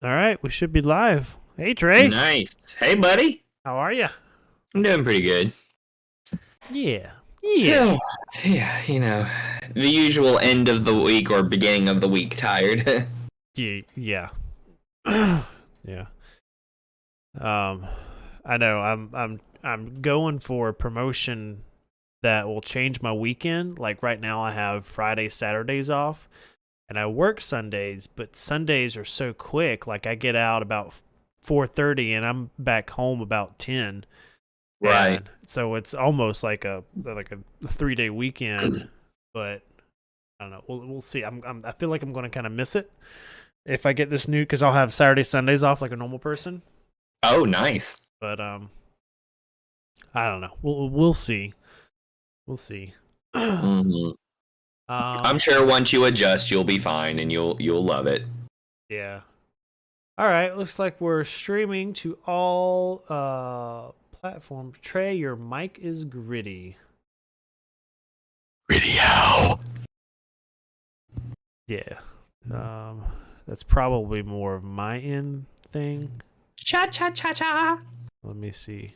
All right, we should be live. Hey, Trey. Nice. Hey, buddy. How are you? I'm doing pretty good. Yeah. Yeah. Yeah, yeah, the usual end of the week or beginning of the week tired. Yeah. Yeah. Yeah. Um, I know. I'm going for a promotion that will change my weekend. Like right now, I have Friday, Saturdays off, and I work Sundays. But Sundays are so quick. Like I get out about 4:30, and I'm back home about 10. Right. And so it's almost like a 3-day weekend, but I don't know. We'll see. I feel like I'm going to kind of miss it if I get this new because I'll have Saturday Sundays off like a normal person. Oh, nice. But I don't know. We'll see. We'll see. hmm I'm sure once you adjust, you'll be fine and you'll love it. Yeah. All right. Looks like we're streaming to all platforms. Trey, your mic is gritty. Video. Yeah. That's probably more of my end thing. Cha cha cha cha. Let me see.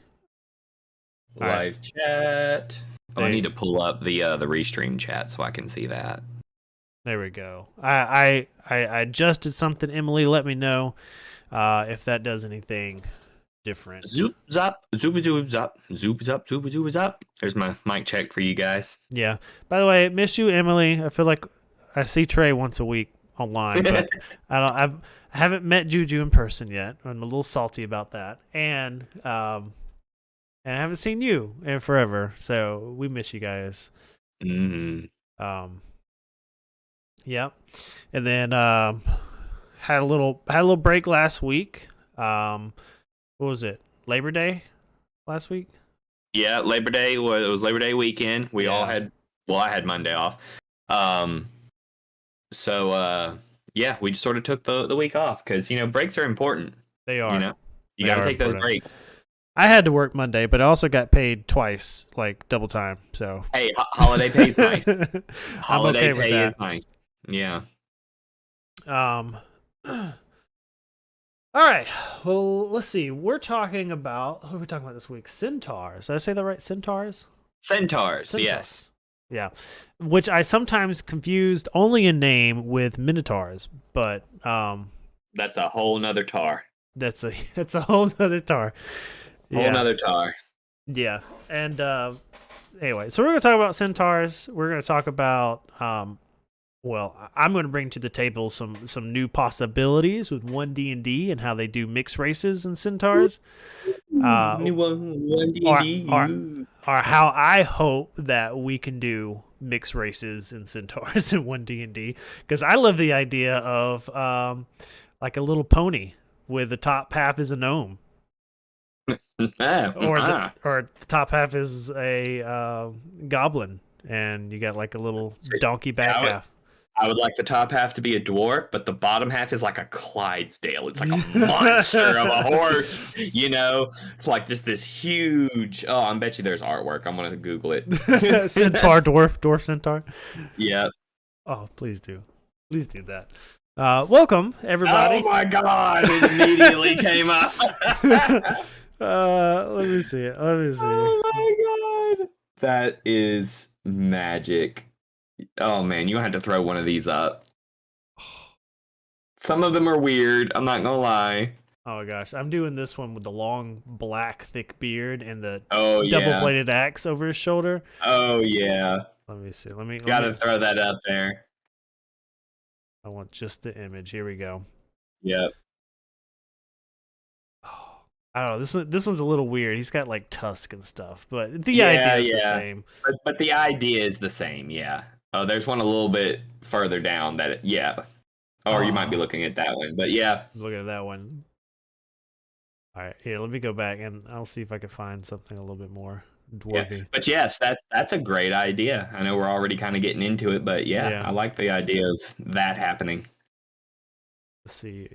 Live chat. Oh, I Hey. need to pull up the restream chat so I can see that. There we go. I adjusted something. Emily, let me know if that does anything different. Zoop zop, zoop zoop zop, zoop zop, zoop zoop zop. There's my mic check for you guys. Yeah. By the way, miss you, Emily. I feel like I see Trey once a week online, but I haven't met Juju in person yet. I'm a little salty about that, and I haven't seen you in forever. So we miss you guys. Mm-hmm. Yeah, and then had a little break last week. What was it? Labor Day last week? Yeah, Labor Day was Labor Day weekend. We all Yeah. had, well, I had Monday off. So yeah, we just sort of took the week off because breaks are important. They are. You They got to are take those important. breaks. I had to work Monday, but I also got paid twice, like double time. So Hey, holiday pay is nice. I'm Holiday okay with pay that. is nice. Yeah. All right. Well, let's see. We're talking about what are we talking about this week? Centaurs. Did I say that right? Centaurs? Centaurs, yes. Yeah. Which I sometimes confused only in name with minotaurs, but That's a whole nother tar. that's a whole nother tar. Whole nother tar. Yeah. And anyway, so we're going to talk about centaurs. We're going to talk about well, I'm going to bring to the table some new possibilities with 1D&D and how they do mixed races and centaurs. Or how I hope that we can do mixed races and centaurs in 1D&D, because I love the idea of like a little pony with the top half is a gnome, or the top half is a goblin, and you got like a little donkey back half. I would like the top half to be a dwarf, but the bottom half is like a Clydesdale. It's like a monster of a horse, It's like just this huge. Oh, I bet you there's artwork. I'm gonna Google it. Centaur, dwarf centaur. Yeah. Oh, please do that. Welcome everybody. Oh my god! It immediately came up. Let me see it. Oh my god! That is magic. Oh man, you had to throw one of these up. Some of them are weird, I'm not gonna lie. Oh gosh, I'm doing this one with the long black thick beard and the yeah. double-bladed axe over his shoulder. Oh yeah. Let me see. Let me Throw that up there. I want just the image. Here we go. Yep. Oh, I don't know. This one's a little weird. He's got like tusk and stuff, but the idea is the same. But the idea is the same, yeah. Oh, there's one a little bit further down or you might be looking at that one, but yeah. Look at that one. All right, here, let me go back and I'll see if I can find something a little bit more dwarfy. Yeah. But yes, that's a great idea. I know we're already kind of getting into it, but yeah, I like the idea of that happening. Let's see.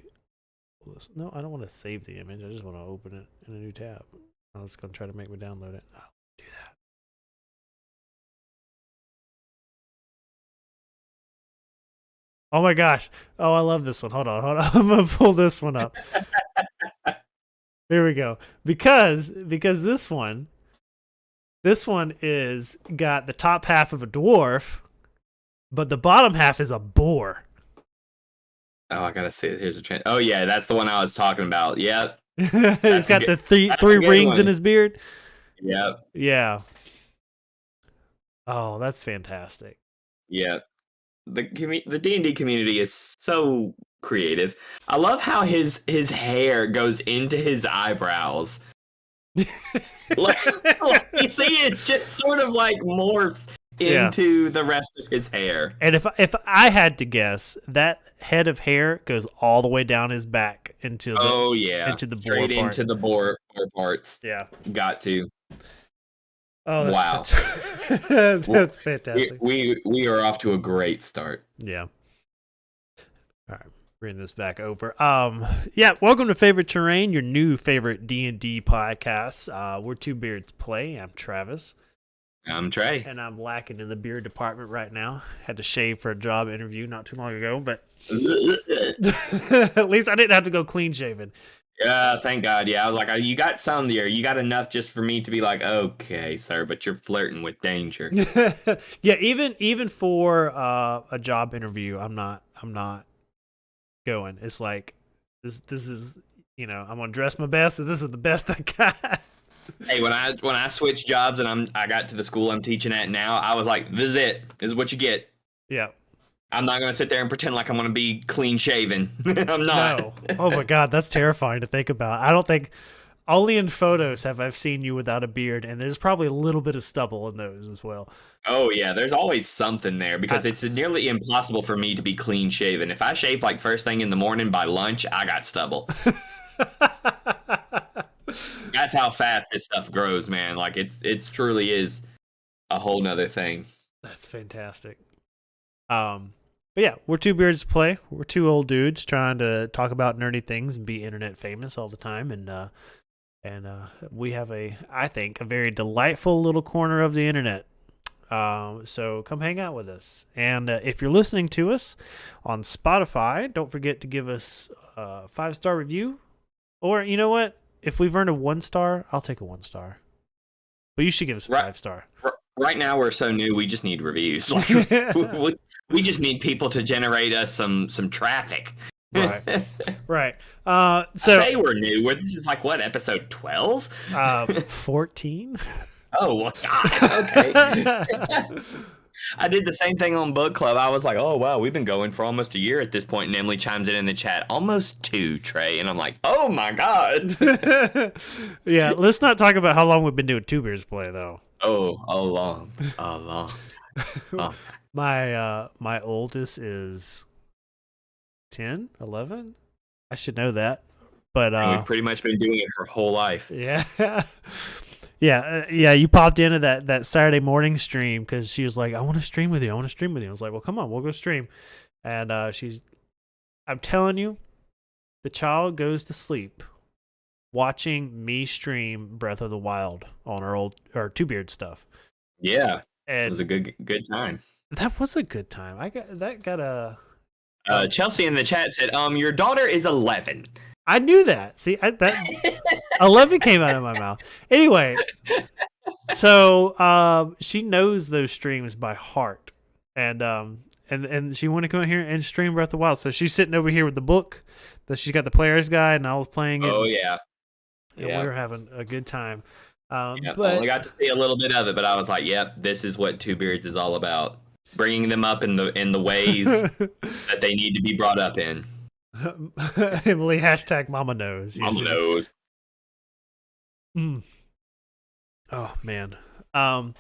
No, I don't want to save the image. I just want to open it in a new tab. I was going to try to make me download it. I'll do that. Oh my gosh. Oh, I love this one. Hold on, hold on. I'm gonna pull this one up. Here we go. Because this one is got the top half of a dwarf, but the bottom half is a boar. Oh, I gotta see it. Here's a trend. Oh yeah, that's the one I was talking about. Yep. He's got the three That's a good rings one. in his beard. Yep. Yeah. Oh, that's fantastic. Yep. The D&D community is so creative. I love how his hair goes into his eyebrows. like, you see it just sort of like morphs Yeah. into the rest of his hair. And if I had to guess, that head of hair goes all the way down his back into the Oh yeah, into the boar straight part. into the boar parts. Yeah. Got to. Oh, that's Wow. fantastic. That's fantastic. We are off to a great start. Yeah. All right, bring this back over. Yeah, welcome to Favorite Terrain, your new favorite D&D podcast. We're Two Beards Play. I'm Travis, I'm Trey. and I'm lacking in the beard department right now. Had to shave for a job interview not too long ago, but at least I didn't have to go clean shaven. Yeah, thank God. Yeah, I was like, you got some there. You got enough just for me to be like, okay, sir, but you're flirting with danger. Yeah, even for a job interview, I'm not going. It's like this is, I'm gonna dress my best, and this is the best I got. Hey, when I switched jobs and I got to the school I'm teaching at now, I was like, this is it. This is what you get. Yeah. I'm not gonna sit there and pretend like I'm gonna be clean shaven. I'm not. No. Oh my God, that's terrifying to think about. I don't think only in photos have I seen you without a beard, and there's probably a little bit of stubble in those as well. Oh yeah, there's always something there because it's nearly impossible for me to be clean shaven. If I shave like first thing in the morning, by lunch I got stubble. That's how fast this stuff grows, man. Like it truly is a whole nother thing. That's fantastic. But yeah, we're Two Beards Play. We're two old dudes trying to talk about nerdy things and be internet famous all the time, and we have I think, a very delightful little corner of the internet. So come hang out with us. And if you're listening to us on Spotify, don't forget to give us a 5-star review. Or you know what? If we've earned a 1-star, I'll take a 1-star. But you should give us a 5-star. Right now we're so new, we just need reviews. Like we just need people to generate us some traffic. Right. Right. So I say we're new. This is like what, episode 12? 14. Oh well, God. Okay. I did the same thing on book club. I was like, oh wow, we've been going for almost a year at this point. And Emily chimes in the chat, almost 2, Trey, and I'm like, oh my God. Yeah, let's not talk about how long we've been doing Two Bears Play though. Oh, a long. Oh. My oldest is 10, 11. I should know that, but we've pretty much been doing it her whole life. Yeah. Yeah. You popped into that Saturday morning stream because she was like, I want to stream with you. I was like, well, come on, we'll go stream. And I'm telling you, the child goes to sleep watching me stream Breath of the Wild on our Two Beard stuff. Yeah, and it was a good time. That was a good time. Chelsea in the chat said, your daughter is 11. I knew that. See, that 11 came out of my mouth. Anyway, so she knows those streams by heart, and she wanted to come in here and stream Breath of the Wild. So she's sitting over here with the book that she's got the player's guide, and I was playing it. Oh yeah, and we were having a good time. But I only I got to see a little bit of it, but I was like, "Yep, this is what Two Beards is all about: bringing them up in the ways that they need to be brought up in." Emily # Mama knows. Mama knows. Oh man. All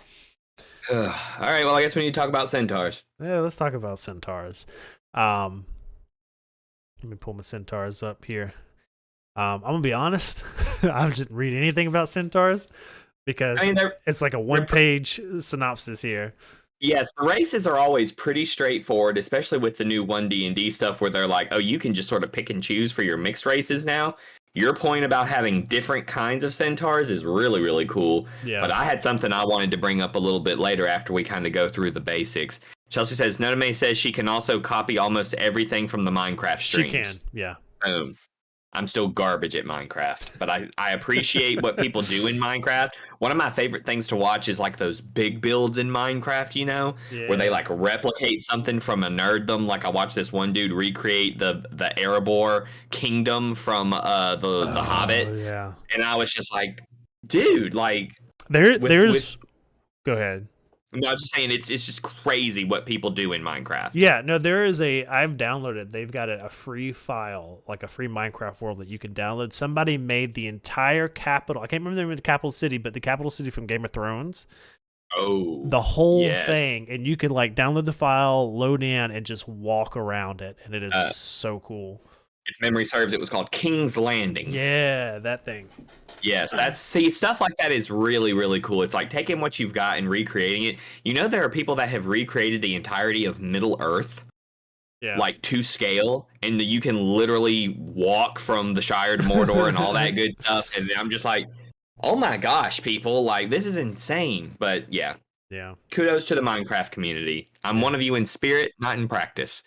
right. Well, I guess we need to talk about centaurs. Yeah, let's talk about centaurs. Let me pull my centaurs up here. I'm gonna be honest. I didn't read anything about centaurs because it's like a 1-page synopsis here. Yes, the races are always pretty straightforward, especially with the new 1D&D stuff where they're like, oh, you can just sort of pick and choose for your mixed races now. Your point about having different kinds of centaurs is really, really cool. Yeah. But I had something I wanted to bring up a little bit later after we kind of go through the basics. Chelsea says Noname says she can also copy almost everything from the Minecraft She streams. can, yeah. Boom. I'm still garbage at Minecraft, but I appreciate what people do in Minecraft. One of my favorite things to watch is like those big builds in Minecraft, you know, where they like replicate something from a nerddom. Like I watched this one dude recreate the Erebor kingdom from the Hobbit, yeah. and I was just like, dude, like there's go ahead. No, I'm just saying it's just crazy what people do in Minecraft. Yeah, no, I've downloaded. They've got a free file, like a free Minecraft world that you can download. Somebody made the entire capital. I can't remember the name of the capital city, but the capital city from Game of Thrones. Oh, the whole yes. thing, and you can like download the file, load in, and just walk around it, and it is so cool. If memory serves, it was called King's Landing. Yeah, that thing. Yes, stuff like that is really, really cool. It's like taking what you've got and recreating it. You know, there are people that have recreated the entirety of Middle Earth, like to scale, and you can literally walk from the Shire to Mordor and all that good stuff. And I'm just like, oh my gosh, people, like this is insane. But yeah, kudos to the Minecraft community. I'm one of you in spirit, not in practice.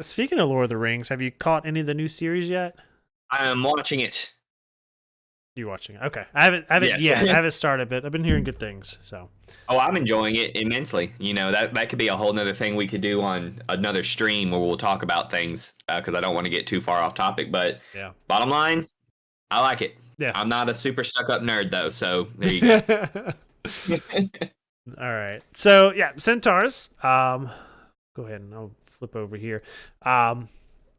Speaking of Lord of the Rings, have you caught any of the new series yet? I'm watching it. You're watching it? Okay. I haven't yet. I haven't started, but I've been hearing good things. So. Oh, I'm enjoying it immensely. You know, that could be a whole nother thing we could do on another stream where we'll talk about things because I don't want to get too far off topic. But bottom line, I like it. Yeah. I'm not a super stuck up nerd though, so there you go. All right. So yeah, Centaurs. Go ahead and I'll flip over here.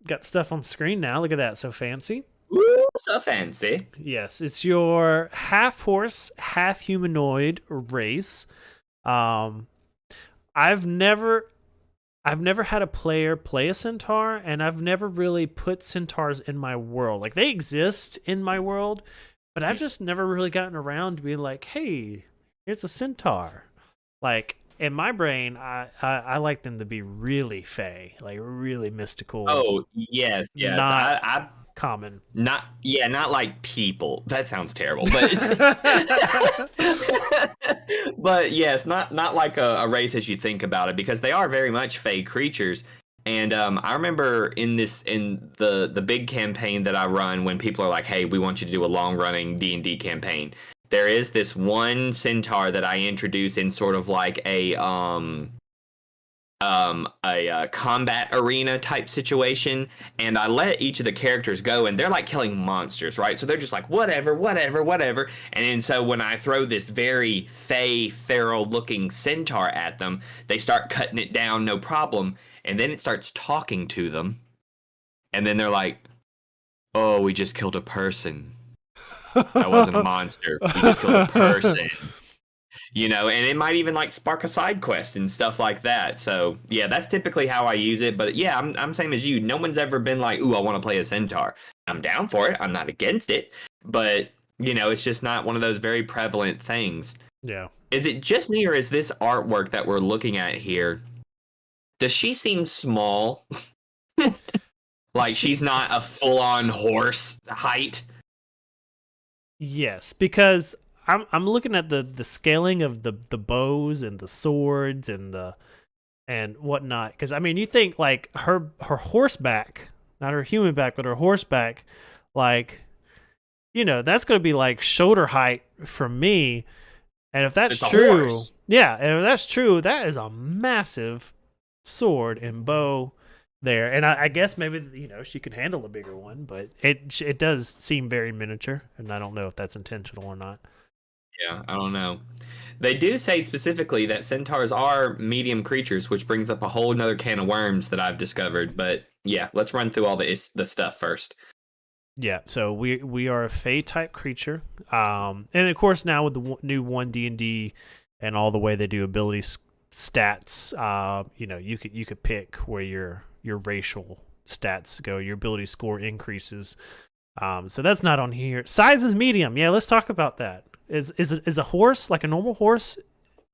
Got stuff on screen now. Look at that. So fancy. Ooh, so fancy. Yes, it's your half horse, half humanoid race. I've never had a player play a centaur, and I've never really put centaurs in my world. Like they exist in my world, but I've just never really gotten around to being like, hey, here's a centaur. Like in my brain, I like them to be really fey, like really mystical. Oh yes. Not common. Not like people. That sounds terrible, but but yes, not like a race as you think about it, because they are very much fey creatures. And I remember in the big campaign that I run, when people are like, "Hey, we want you to do a long running D&D campaign." There is this one centaur that I introduce in sort of like a combat arena type situation, and I let each of the characters go, and they're like killing monsters, right? So they're just like whatever, and then so when I throw this very fey feral looking centaur at them, they start cutting it down, no problem, and then it starts talking to them, and then they're like, "Oh, we just killed a person. That wasn't a monster. We just killed a person." You know, and it might even like spark a side quest and stuff like that. So yeah, that's typically how I use it. But yeah, I'm same as you. No one's ever been like, "Ooh, I want to play a centaur." I'm down for it. I'm not against it. But you know, it's just not one of those very prevalent things. Yeah. Is it just me, or is this artwork that we're looking at here? Does she seem small? Like she's not a full-on horse height? Yes, because I'm looking at the scaling of the bows and the swords and whatnot. Because I mean, you think like her horseback, not her human back, but her horseback, like, you know, that's going to be like shoulder height from me. And if that's true, yeah, and if that's true, that is a massive sword and bow there. And I guess maybe, you know, she could handle a bigger one, but it does seem very miniature, and I don't know if that's intentional or not. Yeah, I don't know. They do say specifically that centaurs are medium creatures, which brings up a whole nother can of worms that I've discovered. But yeah, let's run through all the stuff first. Yeah, so we are a fey type creature, and of course now with the new 1 D&D and all the way they do ability stats, you know, you could pick where your racial stats go, your ability score increases. So that's not on here. Size is medium. Yeah, let's talk about that. Is a horse, like a normal horse,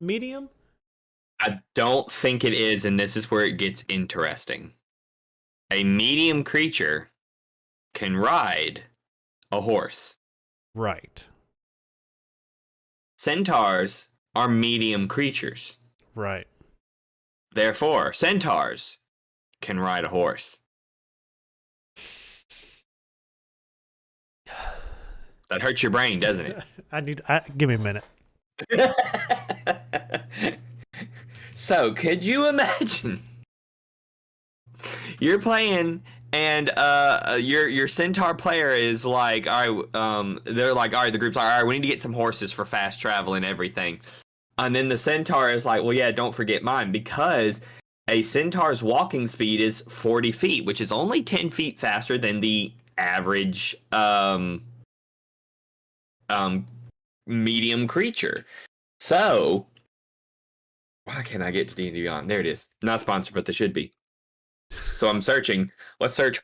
medium? I don't think it is, and this is where it gets interesting. A medium creature can ride a horse. Right. Centaurs are medium creatures. Right. Therefore, centaurs can ride a horse. That hurts your brain, doesn't it? Give me a minute. So, could you imagine you're playing and your centaur player is like, all right, they're like, all right, the group's like, all right, we need to get some horses for fast travel and everything. And then the centaur is like, well, yeah, don't forget mine, because a centaur's walking speed is 40 feet, which is only 10 feet faster than the average medium creature. So, why can't I get to D&D Beyond? There it is. Not sponsored, but they should be. So I'm searching. Let's search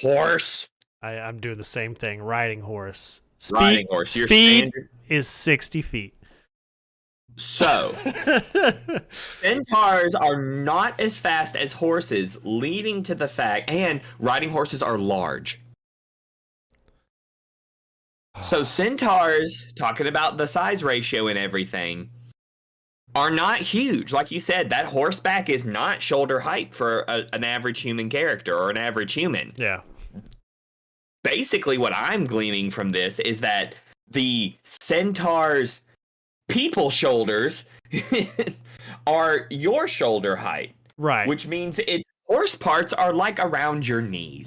horse. I'm doing the same thing. Riding horse. Riding horse. Your Speed standard... is 60 feet. So, centaurs are not as fast as horses, leading to the fact, and riding horses are large. So centaurs, talking about the size ratio and everything, are not huge. Like you said, that horseback is not shoulder height for an average human character or an average human. Yeah. Basically, what I'm gleaning from this is that the centaur's people shoulders are your shoulder height. Right. Which means its horse parts are like around your knees.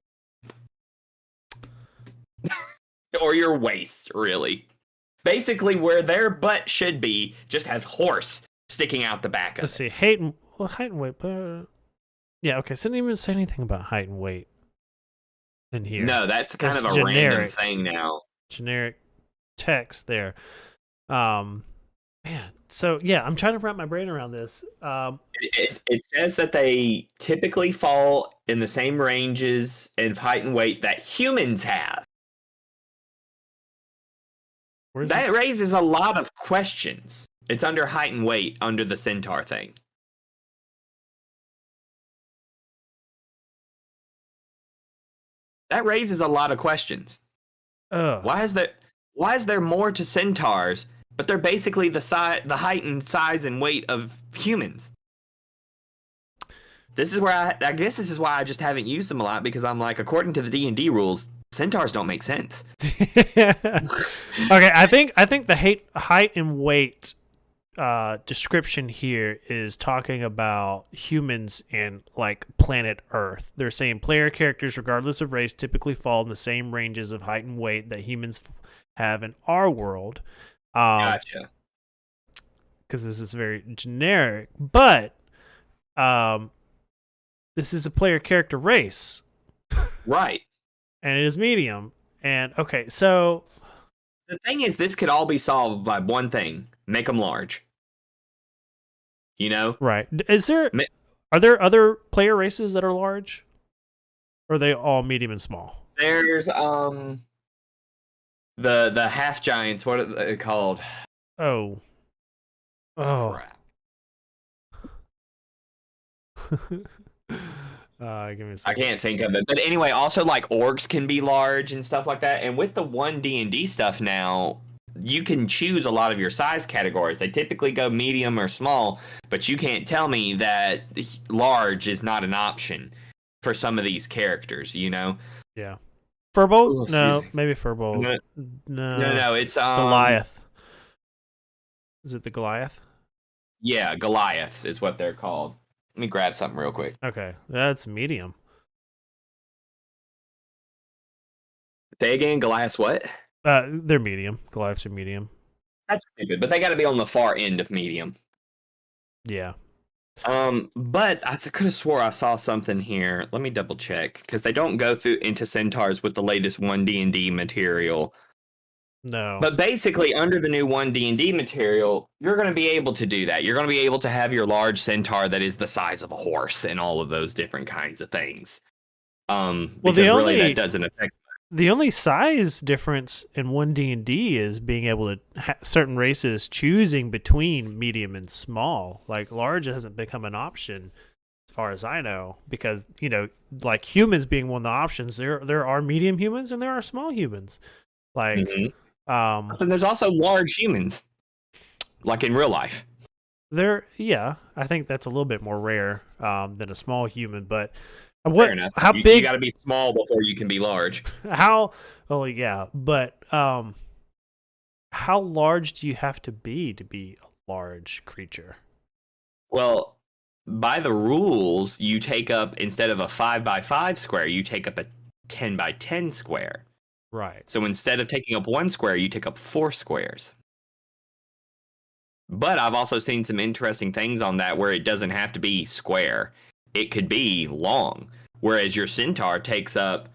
Or your waist, really. Basically, where their butt should be just has horse sticking out the back of Let's see. Height and weight. Yeah, okay. So it didn't even say anything about height and weight in here. No, that's kind of a generic, random thing now. Generic text there. Man. So, yeah, I'm trying to wrap my brain around this. It says that they typically fall in the same ranges of height and weight that humans have. That raises a lot of questions. It's under height and weight under the centaur thing. That raises a lot of questions. Why is there more to centaurs, but they're basically the height and size and weight of humans? This is where I guess this is why I just haven't used them a lot, because I'm like, according to the D&D rules, centaurs don't make sense. Okay, I think the height and weight description here is talking about humans and like planet Earth. They're saying player characters, regardless of race, typically fall in the same ranges of height and weight that humans have in our world. Gotcha. Because this is very generic, but this is a player character race, right? And it is medium. And okay, so the thing is, this could all be solved by one thing: make them large. You know, right? Are there other player races that are large, or are they all medium and small? There's the half giants. What are they called? Oh. Crap. Give me a second. I can't think of it, but anyway, also like orcs can be large and stuff like that. And with the one D&D stuff now, you can choose a lot of your size categories. They typically go medium or small, but you can't tell me that large is not an option for some of these characters. You know? Yeah. Furbolg? No, maybe Furbolg. No. It's Goliath. Is it the Goliath? Yeah, Goliaths is what they're called. Let me grab something real quick. Okay, that's medium. Say again, Goliaths what? They're medium. Goliaths are medium. That's stupid, but they got to be on the far end of medium. Yeah. But I could have swore I saw something here. Let me double check, because they don't go through into centaurs with the latest 1D&D material. No. But basically, under the new 1D&D material, you're going to be able to do that. You're going to be able to have your large centaur that is the size of a horse and all of those different kinds of things. Well, really that doesn't affect. The only size difference in 1D&D is being able to certain races choosing between medium and small. Like large hasn't become an option as far as I know, because like humans being one of the options, there are medium humans and there are small humans. Like and there's also large humans, like in real life. Yeah, I think that's a little bit more rare than a small human. But Fair enough. how You got big? to be small before you can be large. How? Oh yeah, but how large do you have to be a large creature? Well, by the rules, you take up instead of a 5 by 5 square, you take up a 10 by 10 square. Right. So instead of taking up 1 square, you take up 4 squares. But I've also seen some interesting things on that where it doesn't have to be square. It could be long. Whereas your centaur takes up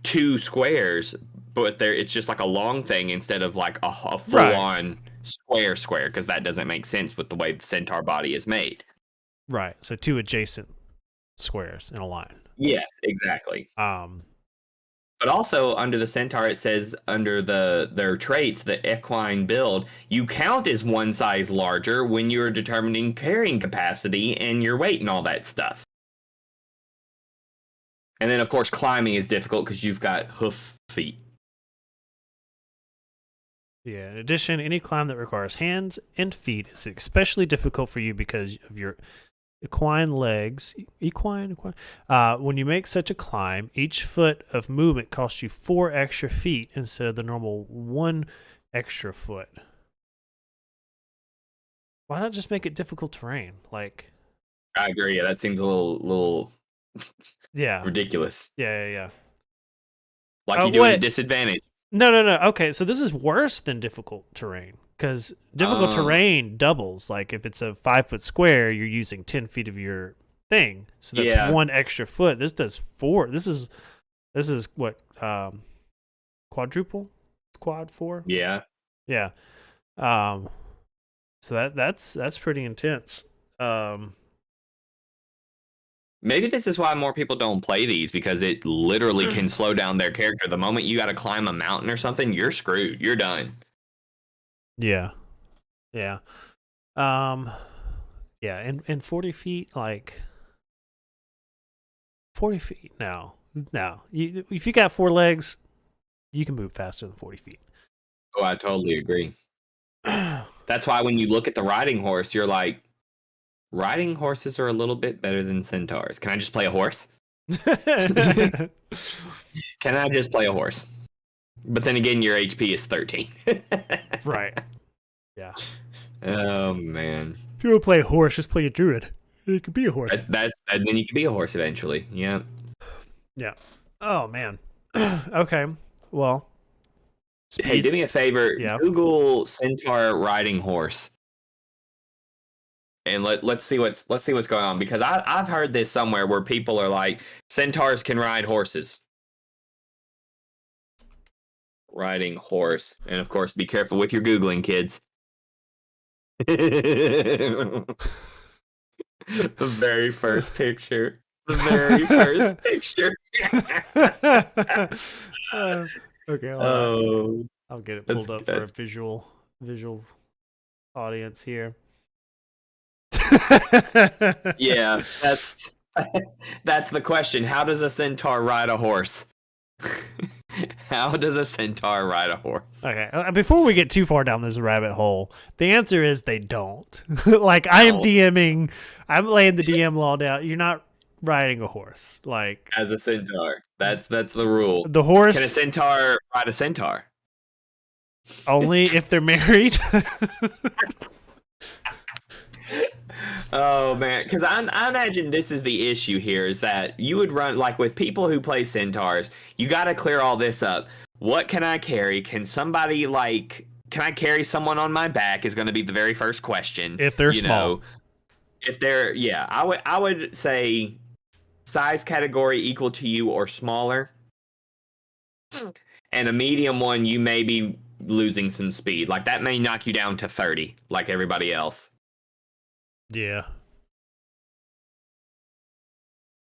2 squares, but it's just like a long thing instead of like a full Right. on square, because that doesn't make sense with the way the centaur body is made. Right. So two adjacent squares in a line. Yes, exactly. Um. But also under the centaur, it says under their traits, the equine build, you count as one size larger when you're determining carrying capacity and your weight and all that stuff. And then of course climbing is difficult because you've got hoof feet. Yeah. In addition, any climb that requires hands and feet is especially difficult for you because of your equine legs. Equine. When you make such a climb, each foot of movement costs you 4 extra feet instead of the normal 1 extra foot. Why not just make it difficult terrain? Like, I agree. Yeah, that seems a little yeah, ridiculous. yeah. Like you do at a Wait, disadvantage. no. Okay, so this is worse than difficult terrain because difficult terrain doubles. Like if it's a 5-foot square, you're using 10 feet of your thing, so that's Yeah. 1 extra foot. This does 4. This is what quadruple, quad 4. Yeah. Yeah. So that's pretty intense. Maybe this is why more people don't play these, because it literally can slow down their character. The moment you got to climb a mountain or something, you're screwed. You're done. Yeah. Um. Yeah, and 40 feet, like 40 feet. No. If you got 4 legs, you can move faster than 40 feet. Oh, I totally agree. That's why when you look at the riding horse, you're like, riding horses are a little bit better than centaurs. Can I just play a horse? Can I just play a horse? But then again, your HP is 13. Right. Yeah. Oh man. If you want to play a horse, just play a druid. It could be a horse. That's and then you can be a horse eventually. Yeah. Yeah. Oh man. Okay. Well. Hey, do me a favor. Yeah. Google centaur riding horse, and let's see what's going on, because I've heard this somewhere where people are like, centaurs can ride horses. Riding horse, and of course, be careful with your Googling, kids. The very first picture. The very first picture. Okay. Oh, I'll get it pulled up for a visual audience here. Yeah, that's the question. How does a centaur ride a horse? How does a centaur ride a horse? Okay, before we get too far down this rabbit hole, the answer is they don't. Like, I am DMing, I'm laying the DM law down. You're not riding a horse. Like, as a centaur. That's the rule. The horse. Can a centaur ride a centaur? Only if they're married. Oh man, because I imagine this is the issue here, is that you would run, like with people who play centaurs, you got to clear all this up. What can I carry? Can I carry someone on my back is going to be the very first question. If they're small. If they're, yeah, I would say size category equal to you or smaller. And a medium one, you may be losing some speed. Like that may knock you down to 30, like everybody else. Yeah.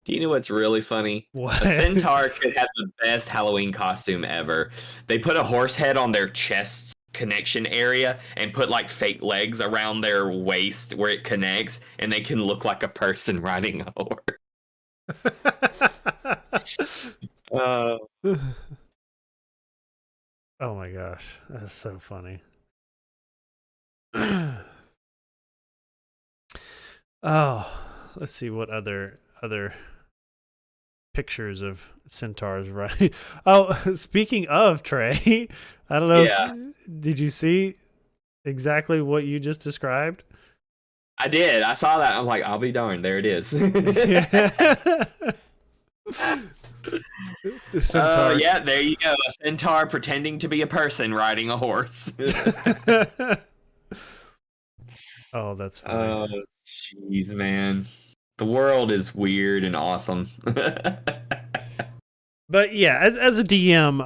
Do you know what's really funny? What? A centaur could have the best Halloween costume ever. They put a horse head on their chest connection area and put like fake legs around their waist where it connects, and they can look like a person riding a horse. Oh my gosh, that's so funny. Oh, let's see what other pictures of centaurs, right? Oh, speaking of Trey, I don't know Yeah, if did you see exactly what you just described? I did. I saw that. I'm like, I'll be darned. There it is. Yeah. The centaur. Yeah, there you go. A centaur pretending to be a person riding a horse. Oh, that's funny. Oh, jeez, man. The world is weird and awesome. But yeah, as a DM,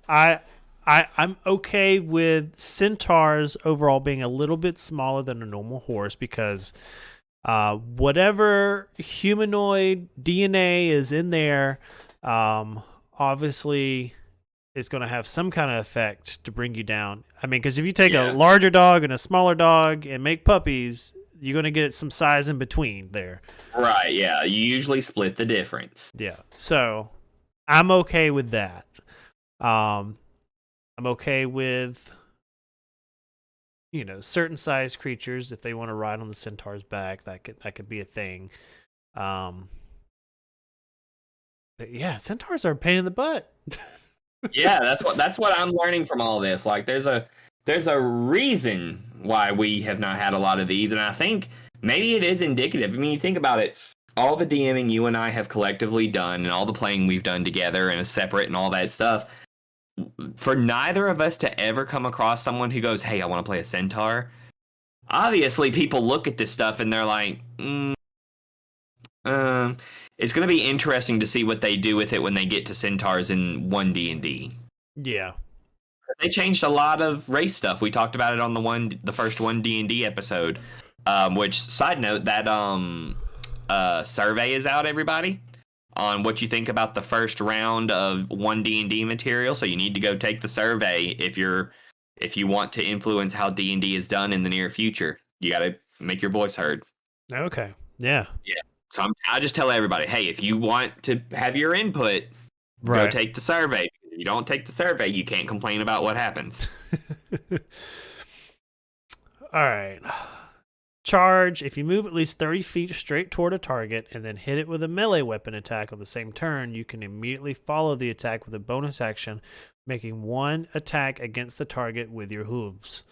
I I'm okay with centaurs overall being a little bit smaller than a normal horse because whatever humanoid DNA is in there, obviously is going to have some kind of effect to bring you down. I mean, because if you take a Yeah. larger dog and a smaller dog and make puppies, you're going to get some size in between there. Right, yeah. You usually split the difference. Yeah. So I'm okay with that. Um, I'm okay with, certain size creatures if they want to ride on the centaur's back. That could be a thing. Um, but yeah, centaurs are a pain in the butt. Yeah, that's what I'm learning from all this. Like there's a reason why we have not had a lot of these, and I think maybe it is indicative. I mean, you think about it, all the DMing you and I have collectively done and all the playing we've done together and a separate and all that stuff, for neither of us to ever come across someone who goes, "Hey, I want to play a centaur." Obviously, people look at this stuff and they're like, um, it's going to be interesting to see what they do with it when they get to centaurs in 1D&D. Yeah. They changed a lot of race stuff. We talked about it on the first 1D&D episode. Which, side note, that survey is out, everybody, on what you think about the first round of 1D&D material. So you need to go take the survey if you want to influence how D&D is done in the near future. You got to make your voice heard. Okay. Yeah. Yeah. So I just tell everybody, hey, if you want to have your input, go Right. take the survey. If you don't take the survey, you can't complain about what happens. All right. Charge. If you move at least 30 feet straight toward a target and then hit it with a melee weapon attack on the same turn, you can immediately follow the attack with a bonus action, making one attack against the target with your hooves.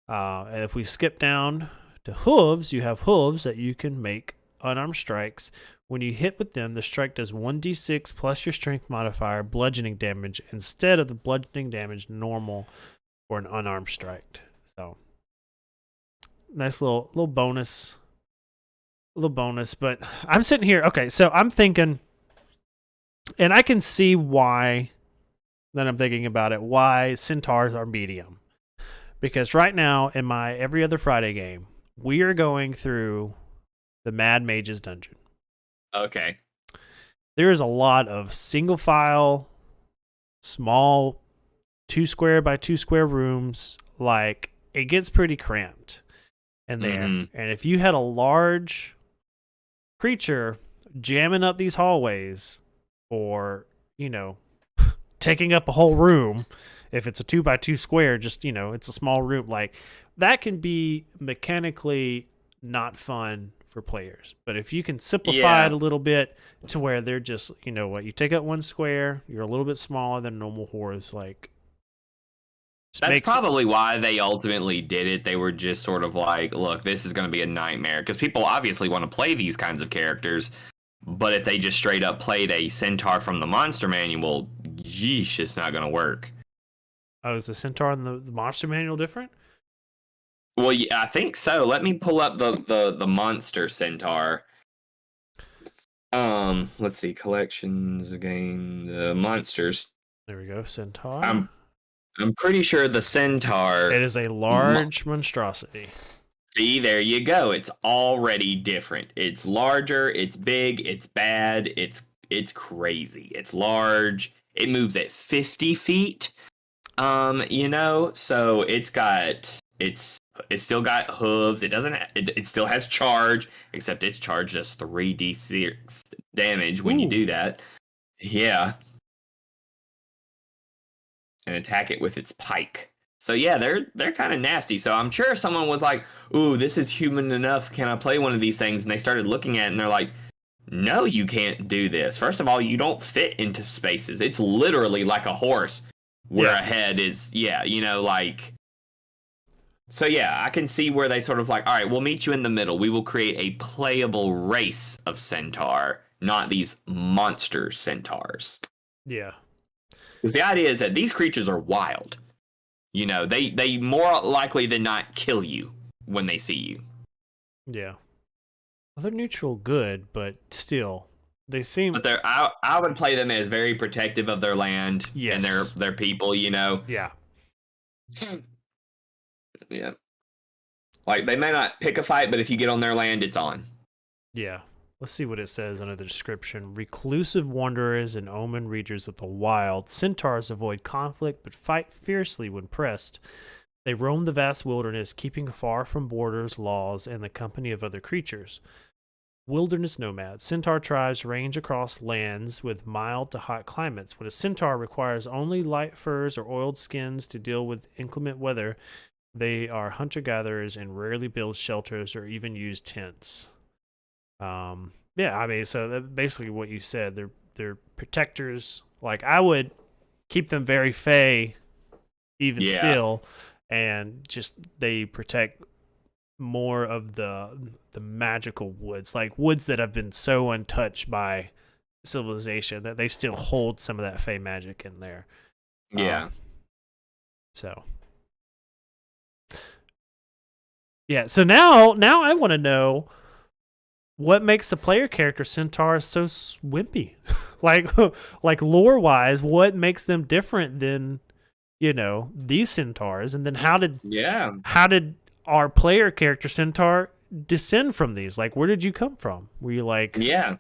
And if we skip down to hooves, you have hooves that you can make unarmed strikes. When you hit with them, the strike does 1d6 plus your strength modifier bludgeoning damage instead of the bludgeoning damage normal for an unarmed strike. So nice little bonus. But I'm sitting here, okay, so I'm thinking, and I can see why, then I'm thinking about it, why centaurs are medium. Because right now, in my Every Other Friday game, we are going through the Mad Mage's Dungeon. Okay. There is a lot of single file, small 2 square by 2 square rooms. Like, it gets pretty cramped in there. Mhm. And if you had a large creature jamming up these hallways or, taking up a whole room, if it's a 2 by 2 square, just, it's a small room, like that can be mechanically not fun for players. But if you can simplify it a little bit to where they're just, you take up 1 square, you're a little bit smaller than a normal horse, like That's probably why they ultimately did it. They were just sort of like, look, this is going to be a nightmare. Because people obviously want to play these kinds of characters. But if they just straight up played a centaur from the monster manual, yeesh, it's not going to work. Oh, is the centaur and the monster manual different? Well, yeah, I think so. Let me pull up the monster centaur. Let's see, collections again, the monsters. There we go, centaur. I'm pretty sure the centaur. It is a large monstrosity. See, there you go. It's already different. It's larger, it's big, it's bad, it's crazy. It's large. It moves at 50 feet. So it's still got hooves. It still has charge, except its charge does 3d6 damage when you do that. Yeah. And attack it with its pike. So yeah, they're kind of nasty. So I'm sure someone was like, "Ooh, this is human enough. Can I play one of these things?" And they started looking at it and they're like, "No, you can't do this. First of all, you don't fit into spaces. It's literally like a horse where Yeah. a head is, yeah, like." So yeah, I can see where they sort of like, "All right, we'll meet you in the middle. We will create a playable race of centaur, not these monster centaurs." Yeah. Because the idea is that these creatures are wild. They more likely than not kill you when they see you. Yeah. Well, they're neutral good, but still, they seem. But I would play them as very protective of their land and Yes. their people. Yeah. Yeah. Like they may not pick a fight, but if you get on their land, it's on. Yeah. Let's see what it says under the description. Reclusive wanderers and omen readers of the wild, centaurs avoid conflict but fight fiercely when pressed. They roam the vast wilderness, keeping far from borders, laws, and the company of other creatures. Wilderness nomads. Centaur tribes range across lands with mild to hot climates. When a centaur requires only light furs or oiled skins to deal with inclement weather, they are hunter-gatherers and rarely build shelters or even use tents. Yeah, I mean, so basically what you said, they're protectors. Like I would keep them very fey, even Yeah. still, and just they protect more of the magical woods, like woods that have been so untouched by civilization that they still hold some of that fey magic in there. Yeah. So yeah, so now I want to know what makes the player character centaurs so wimpy. like lore wise, what makes them different than these centaurs, and then how did our player character centaur descend from these? Like, where did you come from? Were you like Yeah.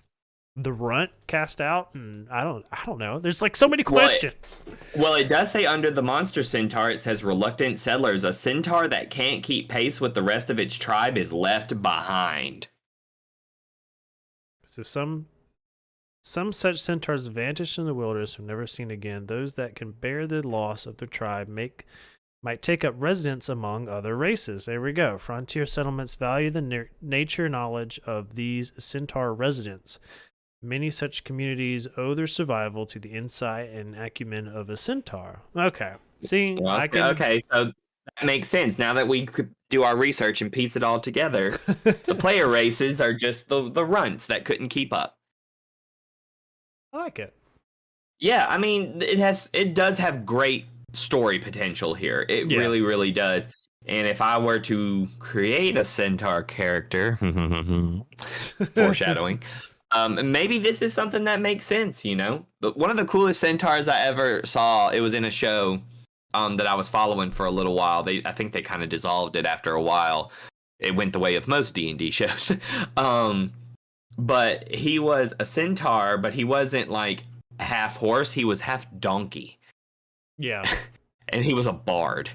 the runt cast out? And I don't know. There's like so many questions. Well, it does say under the monster centaur, it says reluctant settlers. A centaur that can't keep pace with the rest of its tribe is left behind. So some such centaurs vanish in the wilderness and never seen again. Those that can bear the loss of their tribe might take up residence among other races. There we go. Frontier settlements value the nature knowledge of these centaur residents. Many such communities owe their survival to the insight and acumen of a centaur. Okay. See, Well, okay, so that makes sense. Now that we could do our research and piece it all together, the player races are just the runts that couldn't keep up. I like it. Yeah, I mean, it does have great story potential here. It really, really does. And if I were to create a centaur character, foreshadowing, maybe this is something that makes sense. One of the coolest centaurs I ever saw, it was in a show that I was following for a little while. I think they kind of dissolved it after a while. It went the way of most D&D shows. But he was a centaur, but he wasn't like half horse. He was half donkey. Yeah. And he was a bard.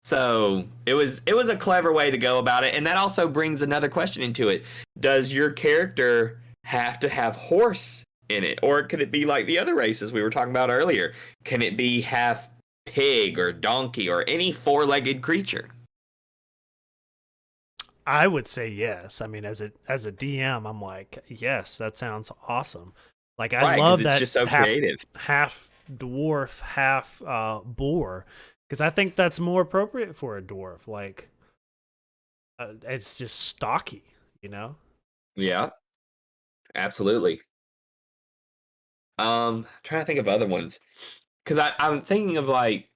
So it was a clever way to go about it. And that also brings another question into it. Does your character have to have horse in it? Or could it be like the other races we were talking about earlier? Can it be half pig or donkey or any four-legged creature? I would say yes. I mean, as a DM, I'm like, yes, that sounds awesome. Like I love that. It's just so creative. Half dwarf, half boar, because I think that's more appropriate for a dwarf. Like, it's just stocky, Yeah, absolutely. Trying to think of other ones, because I'm thinking of like.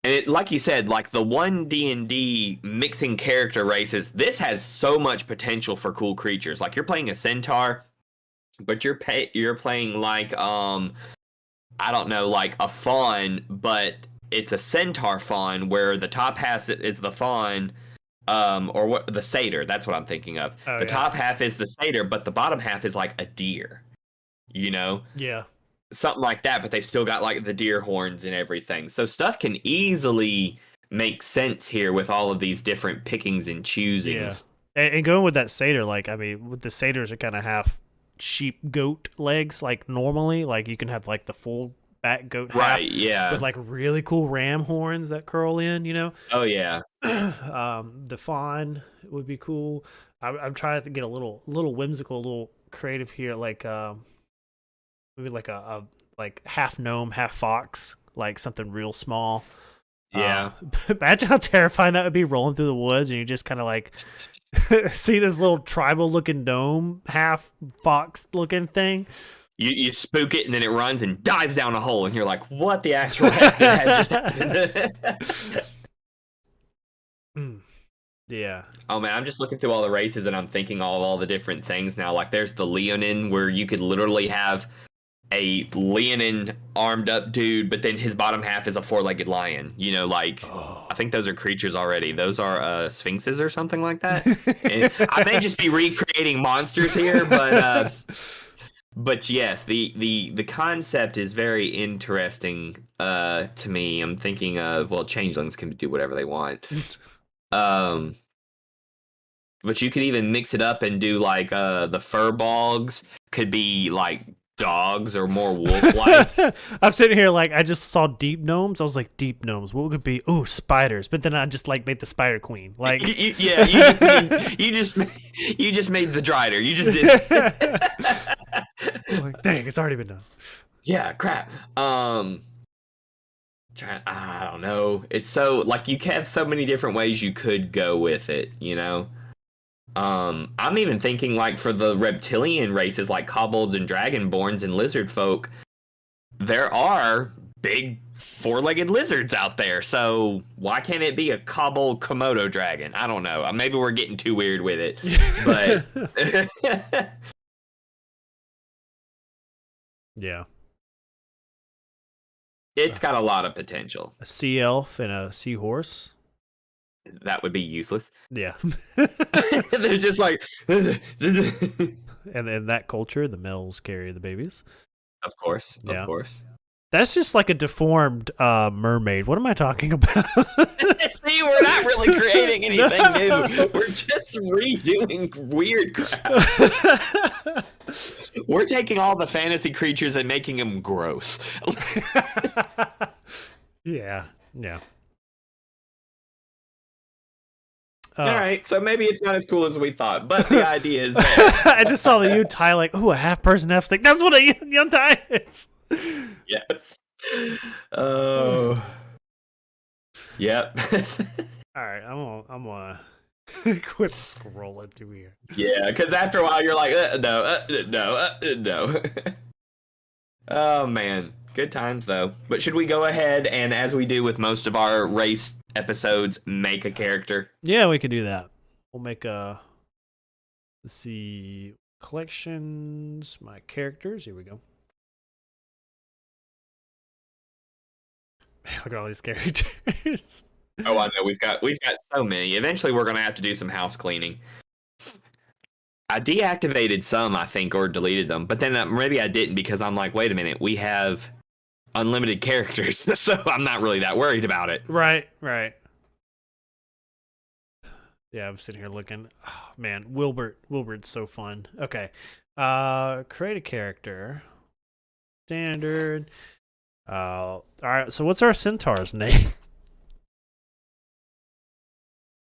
And like you said, like the one D&D mixing character races, this has so much potential for cool creatures. Like you're playing a centaur, but you're playing like I don't know, like a fawn, but it's a centaur fawn where the top half is the fawn, or what the satyr. That's what I'm thinking of. The top half is the satyr, but the bottom half is like a deer. Yeah. Something like that, but they still got like the deer horns and everything. So stuff can easily make sense here with all of these different pickings and choosings. Yeah. And going with that satyr, like, I mean, with the satyrs are kind of half sheep goat legs, like normally, like you can have like the full back goat half Right, yeah. with like really cool ram horns that curl in, you know. Oh, yeah. The fawn would be cool. I'm trying to get a little whimsical, a little creative here, like maybe like a like half gnome, half fox, like something real small. Yeah. Imagine how terrifying that would be, rolling through the woods and you just kind of like see this little tribal looking gnome, half fox looking thing. You spook it and then it runs and dives down a hole and you're like, what the actual heck did that just happen? Yeah. Oh man, I'm just looking through all the races and I'm thinking all the different things now. Like there's the Leonin where you could literally have a Leonin armed up dude, but then his bottom half is a 4-legged lion. You know, like I think those are creatures already. Those are sphinxes or something like that. I may just be recreating monsters here, but yes, the concept is very interesting to me. I'm thinking of, well, changelings can do whatever they want. But you could even mix it up and do like the furbolgs could be like dogs or more wolf-like. I'm sitting here like I just saw deep gnomes. I was like, deep gnomes. What could be? Oh, spiders. But then I just like made the spider queen. Like, yeah, you just made the Drider. You just did. I'm like, dang, it's already been done. Yeah, crap. I don't know. It's so like you have so many different ways you could go with it. You know. I'm even thinking like for the reptilian races like kobolds and dragonborns and lizard folk, there are big 4-legged lizards out there. So why can't it be a kobold Komodo dragon? I don't know. Maybe we're getting too weird with it, but yeah, it's got a lot of potential. A sea elf and a seahorse. That would be useless. Yeah. They're just like and in that culture, the males carry the babies. Of course. Yeah. Of course. That's just like a deformed mermaid. What am I talking about? See, we're not really creating anything new. We're just redoing weird crap. We're taking all the fantasy creatures and making them gross. Yeah. All right, so maybe it's not as cool as we thought, but the idea is there. I just saw the Untie like, ooh, a half person, half snake. That's what a Untie is. Yes. Oh. Yep. All right, I'm gonna quit scrolling through here. Yeah, because after a while you're like, no. Oh man, good times though. But should we go ahead and, as we do with most of our race episodes, make a character? Yeah, we could do that. We'll make a. Let's see, collections, my characters. Here we go. Man, look at all these characters. Oh, I know. We've got so many. Eventually, we're gonna have to do some house cleaning. I deactivated some, I think, or deleted them, but then maybe I didn't because I'm like, wait a minute, we have unlimited characters, so I'm not really that worried about it. Right. Yeah, I'm sitting here looking. Oh, man, Wilbert's so fun. Okay, create a character. Standard. All right. So what's our centaur's name?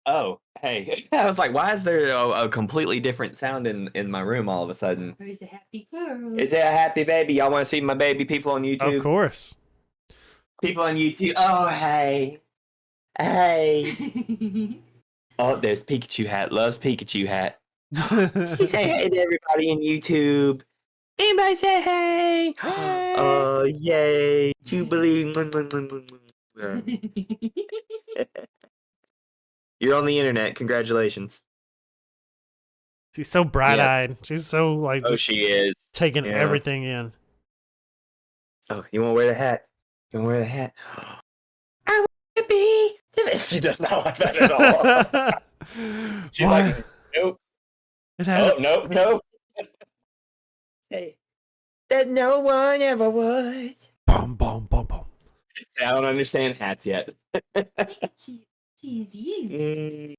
Oh, hey. I was like, why is there a completely different sound in my room all of a sudden? Where's a happy girl? Is it a happy baby? Y'all want to see my baby, people on YouTube? Of course. People on YouTube. Oh, hey. Oh, there's Pikachu Hat. Loves Pikachu Hat. He say hey to everybody in YouTube. Anybody say hey? Oh, yay. Jubilee. You're on the internet. Congratulations. She's so bright-eyed. She's so like. Oh, she is taking everything in. Oh, you want to wear the hat? You want to wear the hat? I want to be. She does not like that at all. She's like, nope. It has. Oh, nope. Say that no one ever would. Boom, boom, boom, boom. I don't understand hats yet. She's you.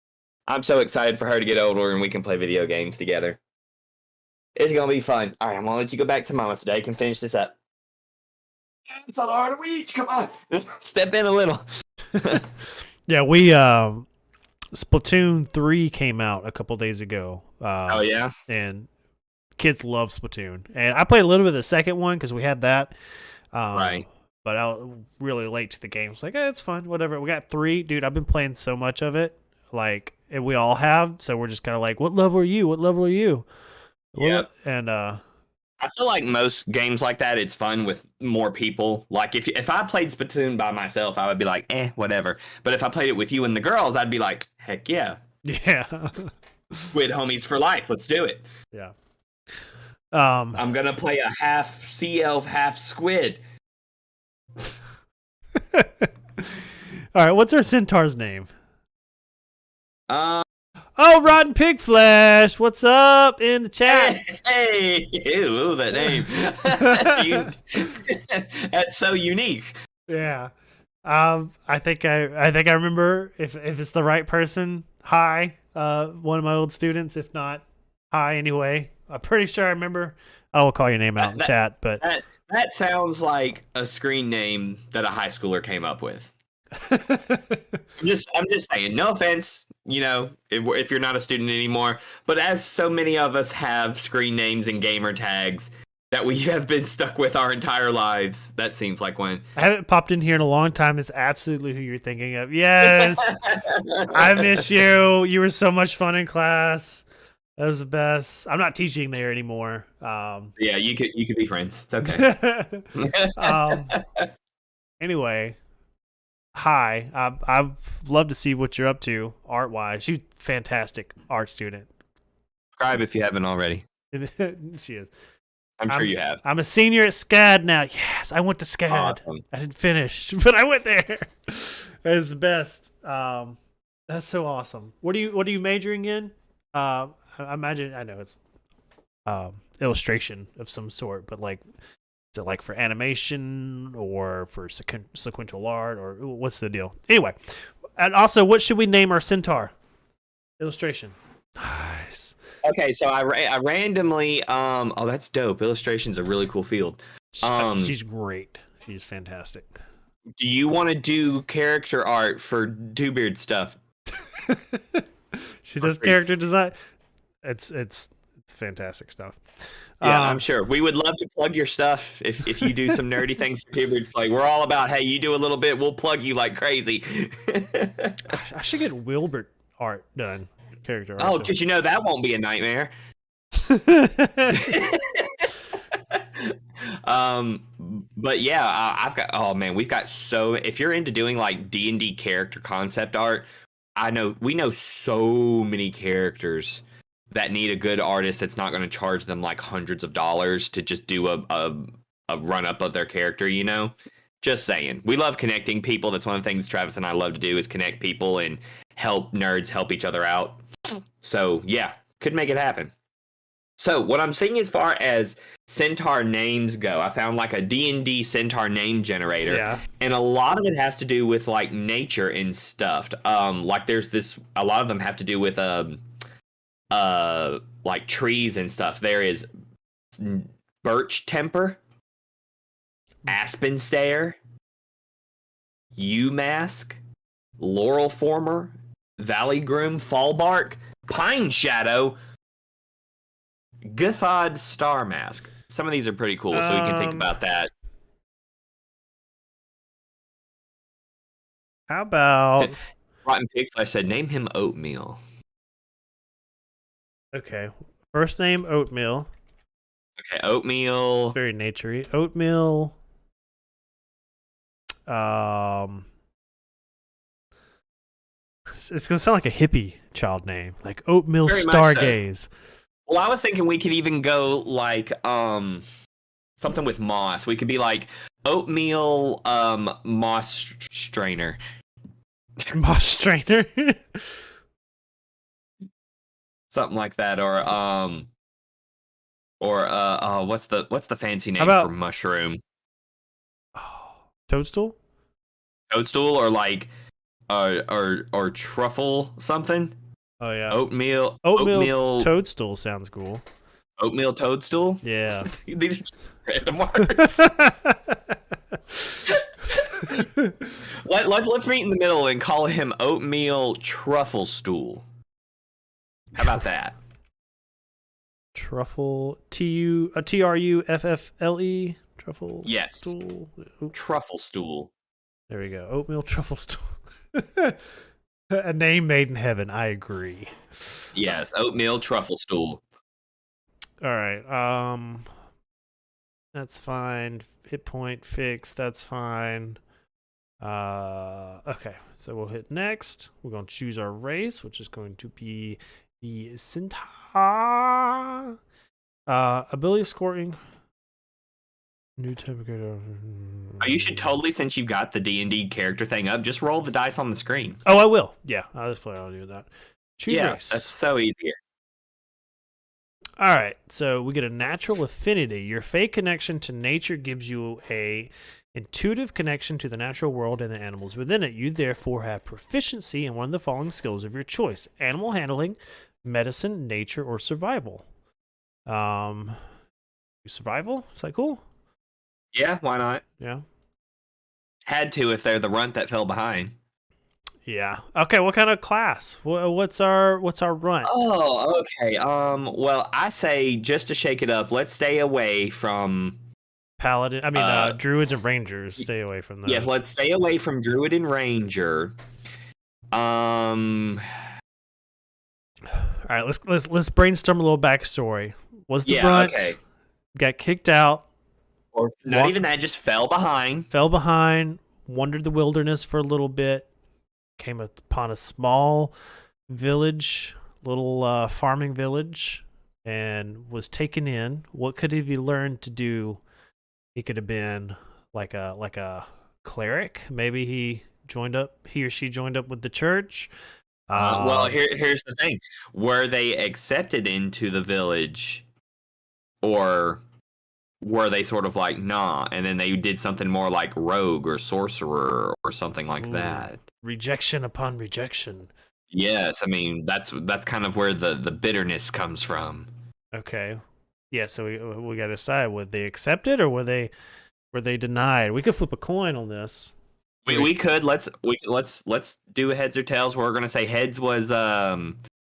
I'm so excited for her to get older and we can play video games together. It's gonna be fun. All right, I'm gonna let you go back to Mama so Dad can finish this up. It's a lot of each. Come on, step in a little. Yeah, we Splatoon 3 came out a couple days ago. Oh yeah, and kids love Splatoon, and I played a little bit of the second one because we had that. right. But I was really late to the game. It's like, it's fun, whatever. We got 3, dude. I've been playing so much of it, like, and we all have. So we're just kind of like, what level are you? What level are you? Yeah. And I feel like most games like that, it's fun with more people. Like if I played Splatoon by myself, I would be like, whatever. But if I played it with you and the girls, I'd be like, heck yeah, yeah, squid homies for life. Let's do it. yeah. I'm gonna play a half sea elf, half squid. All right, what's our centaur's name? Um, Oh, Rotten Pig Flesh, what's up in the chat? hey, ew, that name. That's so unique. Yeah. I think I remember if it's the right person. Hi, one of my old students. If not, hi anyway. I'm pretty sure I remember. I will call your name out in chat, but that sounds like a screen name that a high schooler came up with. I'm just saying. No offense, if you're not a student anymore, but as so many of us have screen names and gamer tags that we have been stuck with our entire lives, that seems like one. I haven't popped in here in a long time. It's absolutely who you're thinking of. Yes, I miss you. You were so much fun in class. That was the best. I'm not teaching there anymore. Yeah, you could be friends. It's okay. Anyway. Hi, I'd love to see what you're up to art-wise. She's a fantastic art student. Subscribe if you haven't already. She is. I'm sure you have. I'm a senior at SCAD now. Yes, I went to SCAD. Awesome. I didn't finish, but I went there. That is the best. That's so awesome. What are you majoring in? I imagine I know it's illustration of some sort, but like. Is it like for animation or for sequential art or what's the deal? Anyway, and also, what should we name our centaur? Illustration. Nice. Okay, so I randomly oh, that's dope. Illustration's a really cool field. She's great. She's fantastic. Do you want to do character art for Dewbeard stuff? She does character design. It's fantastic stuff. Yeah, I'm sure. We would love to plug your stuff if you do some nerdy things for Dewbeard's Play. We're all about, hey, you do a little bit, we'll plug you like crazy. I should get Wilbert art done. Character art. Oh, because that won't be a nightmare. But yeah, I've got. Oh man, we've got so. If you're into doing like D&D character concept art, we know so many characters that need a good artist that's not going to charge them like hundreds of dollars to just do a run up of their character. Just saying. We love connecting people. That's one of the things Travis and I love to do is connect people and help nerds help each other out. So yeah, could make it happen. So what I'm saying as far as centaur names go, I found like a D&D centaur name generator. Yeah. And a lot of it has to do with like nature and stuff. Like there's this, a lot of them have to do with like trees and stuff. There is birch temper, aspen stare, yew mask, laurel former, valley groom, fall bark, pine shadow, Guthod star mask. Some of these are pretty cool, so we can think about that. How about Rotten Pigflesh said, name him Oatmeal. okay? First name Oatmeal. Okay, Oatmeal. It's very naturey. Oatmeal. It's gonna sound like a hippie child name, like Oatmeal Very much so. Stargaze. Well, I was thinking we could even go like something with moss. We could be like Oatmeal moss strainer. Moss strainer. Something like that, or what's the fancy name about- for mushroom? Toadstool. Toadstool, or like or truffle something. Oh yeah. Oatmeal Toadstool sounds cool. Oatmeal toadstool. Yeah. These are just random words. Let's meet in the middle and call him Oatmeal Truffle Stool. How about that? Truffle, Truffle, truffle. Yes. Stool. Truffle Stool. There we go. Oatmeal truffle stool. A name made in heaven. I agree. Yes, Oatmeal Truffle Stool. All right. That's fine. Hit point fixed. That's fine. Okay. So we'll hit next. We're going to choose our race, which is going to be the Centaur. Ability scoring. New type of character. Oh, you should totally, since you've got the D&D character thing up, just roll the dice on the screen. Oh, I will. Yeah, I'll just play. I'll do that. Choose race. That's so easy. All right, so we get a natural affinity. Your fate connection to nature gives you a intuitive connection to the natural world and the animals within it. You therefore have proficiency in one of the following skills of your choice: animal handling, medicine, nature, or survival. Survival? Is that cool? Yeah, why not? Yeah. Had to if they're the runt that fell behind. Yeah. Okay. What kind of class? What's our runt? Oh, okay. Well, I say just to shake it up, let's stay away from Paladin. I mean, druids and rangers. Stay away from those. Yes, let's stay away from druid and ranger. All right. Let's brainstorm a little backstory. Was the runt got kicked out? Or not even that, just fell behind. Fell behind. Wandered the wilderness for a little bit. Came upon a small village, little farming village, and was taken in. What could he learned to do? He could have been like a cleric. Maybe he or she joined up with the church. Well, here's the thing: were they accepted into the village, or were they sort of like nah, and then they did something more like rogue or sorcerer or something like that? Rejection upon rejection. Yes, I mean that's kind of where the bitterness comes from. Okay, yeah. So we got to decide: were they accepted or were they denied? We could flip a coin on this. We could let's do a heads or tails. We're gonna say heads was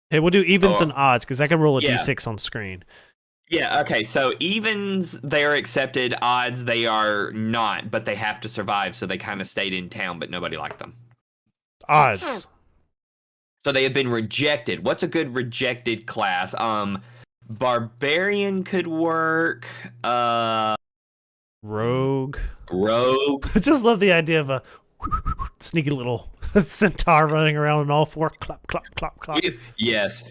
Hey, we'll do evens and odds because I can roll a d6 on screen. Yeah, okay, so evens, they are accepted, odds, they are not, but they have to survive, so they kind of stayed in town, but nobody liked them. Odds. So they have been rejected. What's a good rejected class? Barbarian could work, Rogue. I just love the idea of a sneaky little centaur running around on all four. Clap, clap, clap, clap. Yes.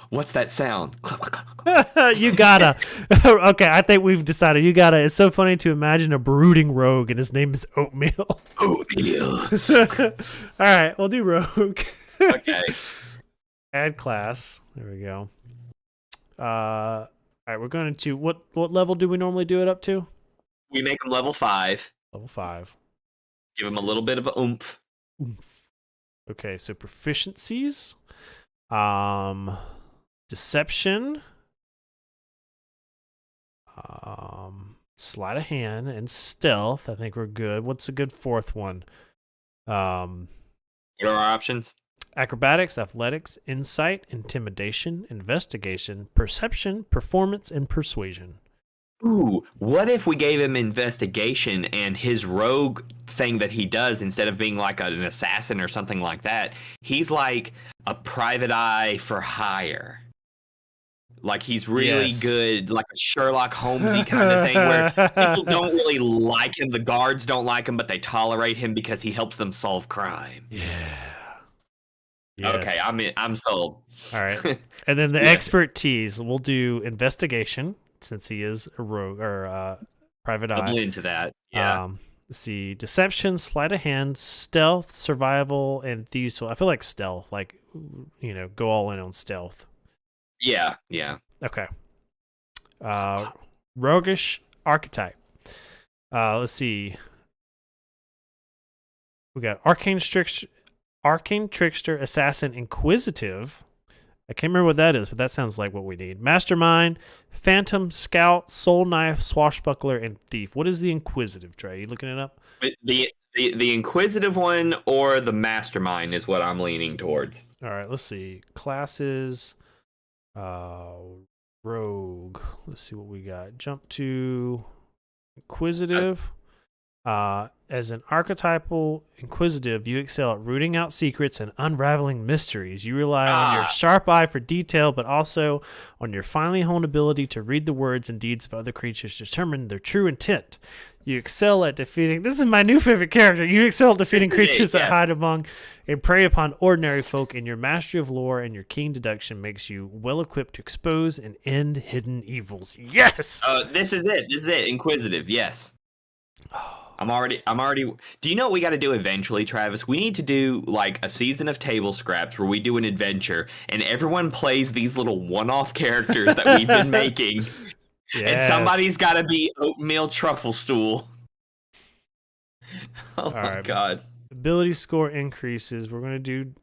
What's that sound? Clap, clap, clap, clap. You gotta. Okay, I think we've decided. You gotta. It's so funny to imagine a brooding rogue, and his name is Oatmeal. Oatmeal. All right, we'll do rogue. Okay. Add class. There we go. All right, we're going to what level do we normally do it up to? We make them level 5. Level 5. Give them a little bit of a oomph. Okay, so proficiencies. Deception, sleight of hand, and stealth. I think we're good. What's a good fourth one? What are our options? Acrobatics, athletics, insight, intimidation, investigation, perception, performance, and persuasion. Ooh, what if we gave him investigation and his rogue thing that he does, instead of being like an assassin or something like that, he's like a private eye for hire. Like he's really good, like a Sherlock Holmesy kind of thing, where people don't really like him, the guards don't like him, but they tolerate him because he helps them solve crime. Yeah. Yes. Okay, I'm sold. All right, and then the expertise, we'll do investigation since he is a rogue or private eye. I'll into that. Yeah. Let's see, deception, sleight of hand, stealth, survival, and thieves. So I feel like stealth, like go all in on stealth. Yeah. Okay. Roguish archetype. Let's see. We got arcane trickster, assassin, inquisitive. I can't remember what that is, but that sounds like what we need. Mastermind, phantom, scout, soul knife, swashbuckler, and thief. What is the inquisitive, Trey? You looking it up? The The inquisitive one or the mastermind is what I'm leaning towards. All right, let's see. Classes, rogue. Let's see what we got. Jump to inquisitive. As an archetypal inquisitive, you excel at rooting out secrets and unraveling mysteries. You rely on your sharp eye for detail, but also on your finely honed ability to read the words and deeds of other creatures to determine their true intent. You excel at defeating... This is my new favorite character. You excel at defeating creatures that hide among and prey upon ordinary folk, and your mastery of lore and your keen deduction makes you well-equipped to expose and end hidden evils. Yes! This is it. This is it. Inquisitive, yes. I'm already. Do you know what we got to do eventually, Travis? We need to do like a season of Table Scraps where we do an adventure and everyone plays these little one-off characters that we've been making. Yes. And somebody's got to be Oatmeal Truffle Stool. Oh my god. Ability score increases. We're going to do...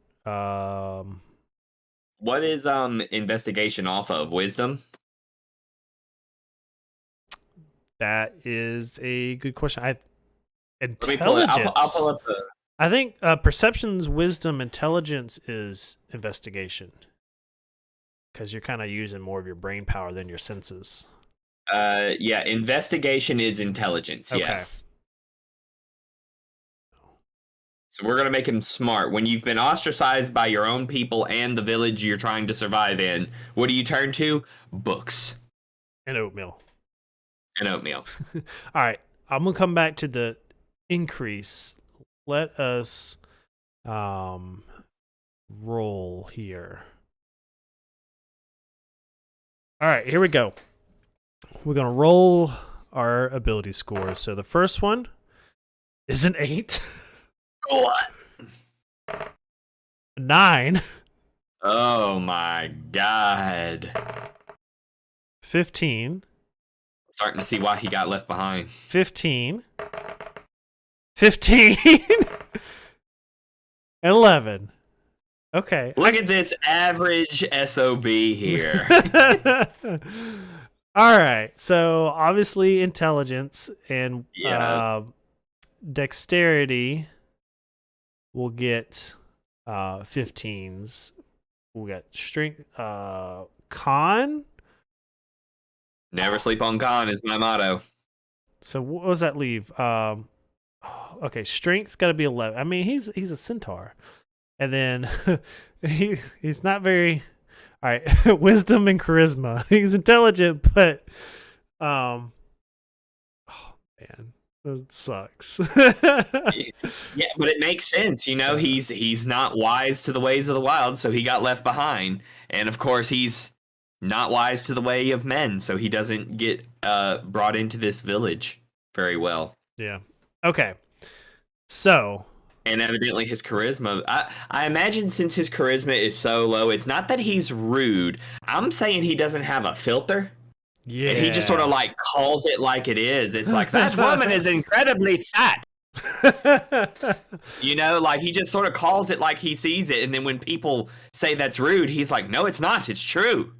What is investigation off of? Wisdom? That is a good question. Intelligence. I'll pull up the... I think perception's wisdom, intelligence is investigation. Because you're kind of using more of your brain power than your senses. Yeah, investigation is intelligence, okay. Yes. So we're going to make him smart. When you've been ostracized by your own people and the village you're trying to survive in, what do you turn to? Books. And oatmeal. All right, I'm going to come back to the increase. Let us roll here. All right, here we go. We're going to roll our ability scores. So the first one is an 8. What? 9. Oh my god. 15. Starting to see why he got left behind. 15. 15. And 11. Okay. Look at this average SOB here. All right. So obviously intelligence and dexterity will get 15s. We'll get strength. Con. Never sleep on con is my motto. So what does that leave? Okay, strength's got to be 11. I mean, he's a centaur, and then he's not very. All right, wisdom and charisma. He's intelligent, but oh man, that sucks. Yeah, but it makes sense. You know, he's not wise to the ways of the wild, so he got left behind, and of course he's not wise to the way of men, so he doesn't get brought into this village very well. Yeah. Okay. So. And evidently his charisma, I imagine since his charisma is so low, it's not that he's rude. I'm saying he doesn't have a filter. Yeah. And he just sort of like calls it like it is. It's like, that woman is incredibly fat. You know, like he just sort of calls it like he sees it. And then when people say that's rude, he's like, no, it's not. It's true.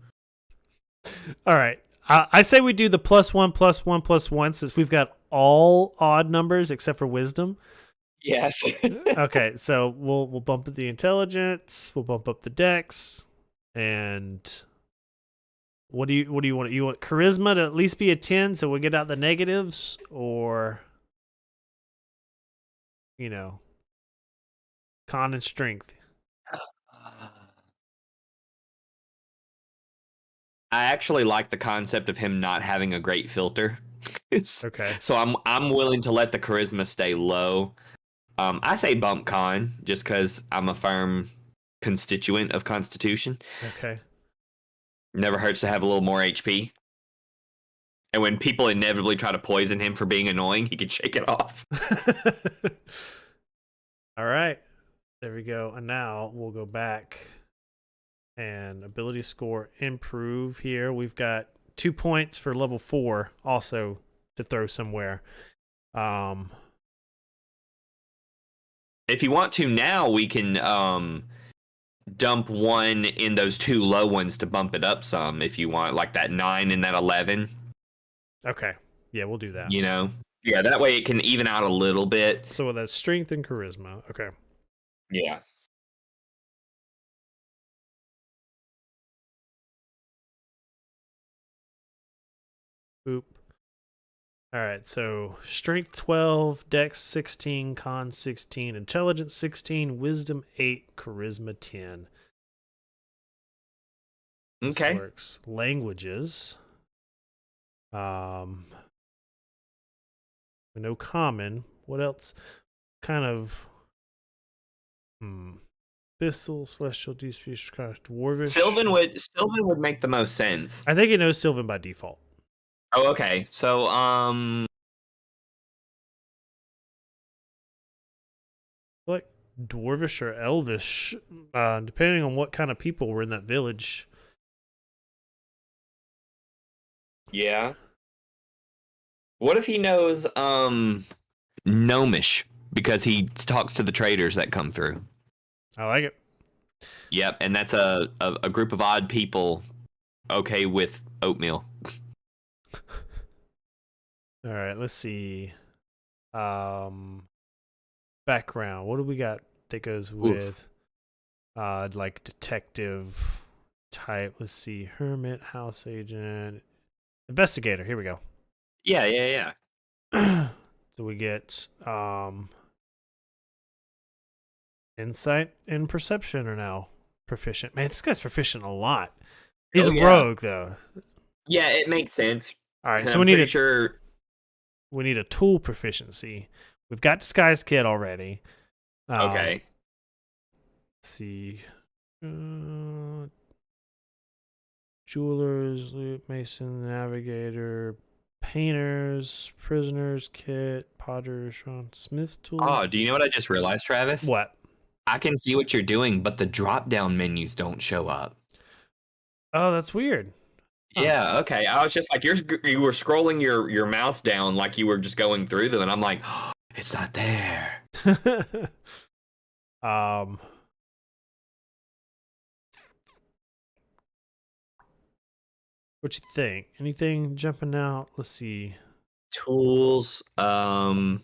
All right. I say we do the +1 since we've got all odd numbers except for wisdom. Yes. Okay, so we'll bump up the intelligence, we'll bump up the dex, and what do you want? You want charisma to at least be a 10 so we'll get out the negatives, or con and strength? I actually like the concept of him not having a great filter. Okay. So I'm willing to let the charisma stay low. I say bump con just because I'm a firm constituent of Constitution. Okay. Never hurts to have a little more HP. And when people inevitably try to poison him for being annoying, he can shake it off. All right. There we go. And now we'll go back and ability score improve here. We've got 2 points for level 4 also to throw somewhere. If you want to now, we can dump 1 in those 2 low ones to bump it up some if you want, like that 9 and that 11. Okay. Yeah, we'll do that. You know? Yeah, that way it can even out a little bit. So that's strength and charisma. Okay. Yeah. Boop. All right, so strength 12, dex 16, con 16, intelligence 16, wisdom 8, charisma 10. This Okay. works. Languages. No common. What else? Kind of Abyssal, Celestial, Deep Speech, kind of Dwarvish. Sylvan would make the most sense. I think it knows Sylvan by default. Oh, okay. So Like Dwarvish or Elvish, depending on what kind of people were in that village. yeah. What if he knows Gnomish because he talks to the traders that come through? I like it. Yep, and that's a group of odd people okay with oatmeal. All right, let's see. Background. What do we got that goes with like detective type? Let's see. Hermit, house agent, investigator. Here we go. Yeah. So we get insight and perception are now proficient. Man, this guy's proficient a lot. He's a rogue though. Yeah, it makes sense. All right, so I'm we need pretty a tool proficiency. We've got disguise kit already. Okay. Let's see. Jewelers, loot, mason, navigator, painters, prisoners kit, potters, smith's tool. Oh, do you know what I just realized, Travis? What? I can see what you're doing, but the drop-down menus don't show up. Oh, that's weird. Yeah, okay. I was just like, you were scrolling your mouse down like you were just going through them, and I'm like, oh, it's not there. What you think? Anything jumping out? Let's see. Tools. Well,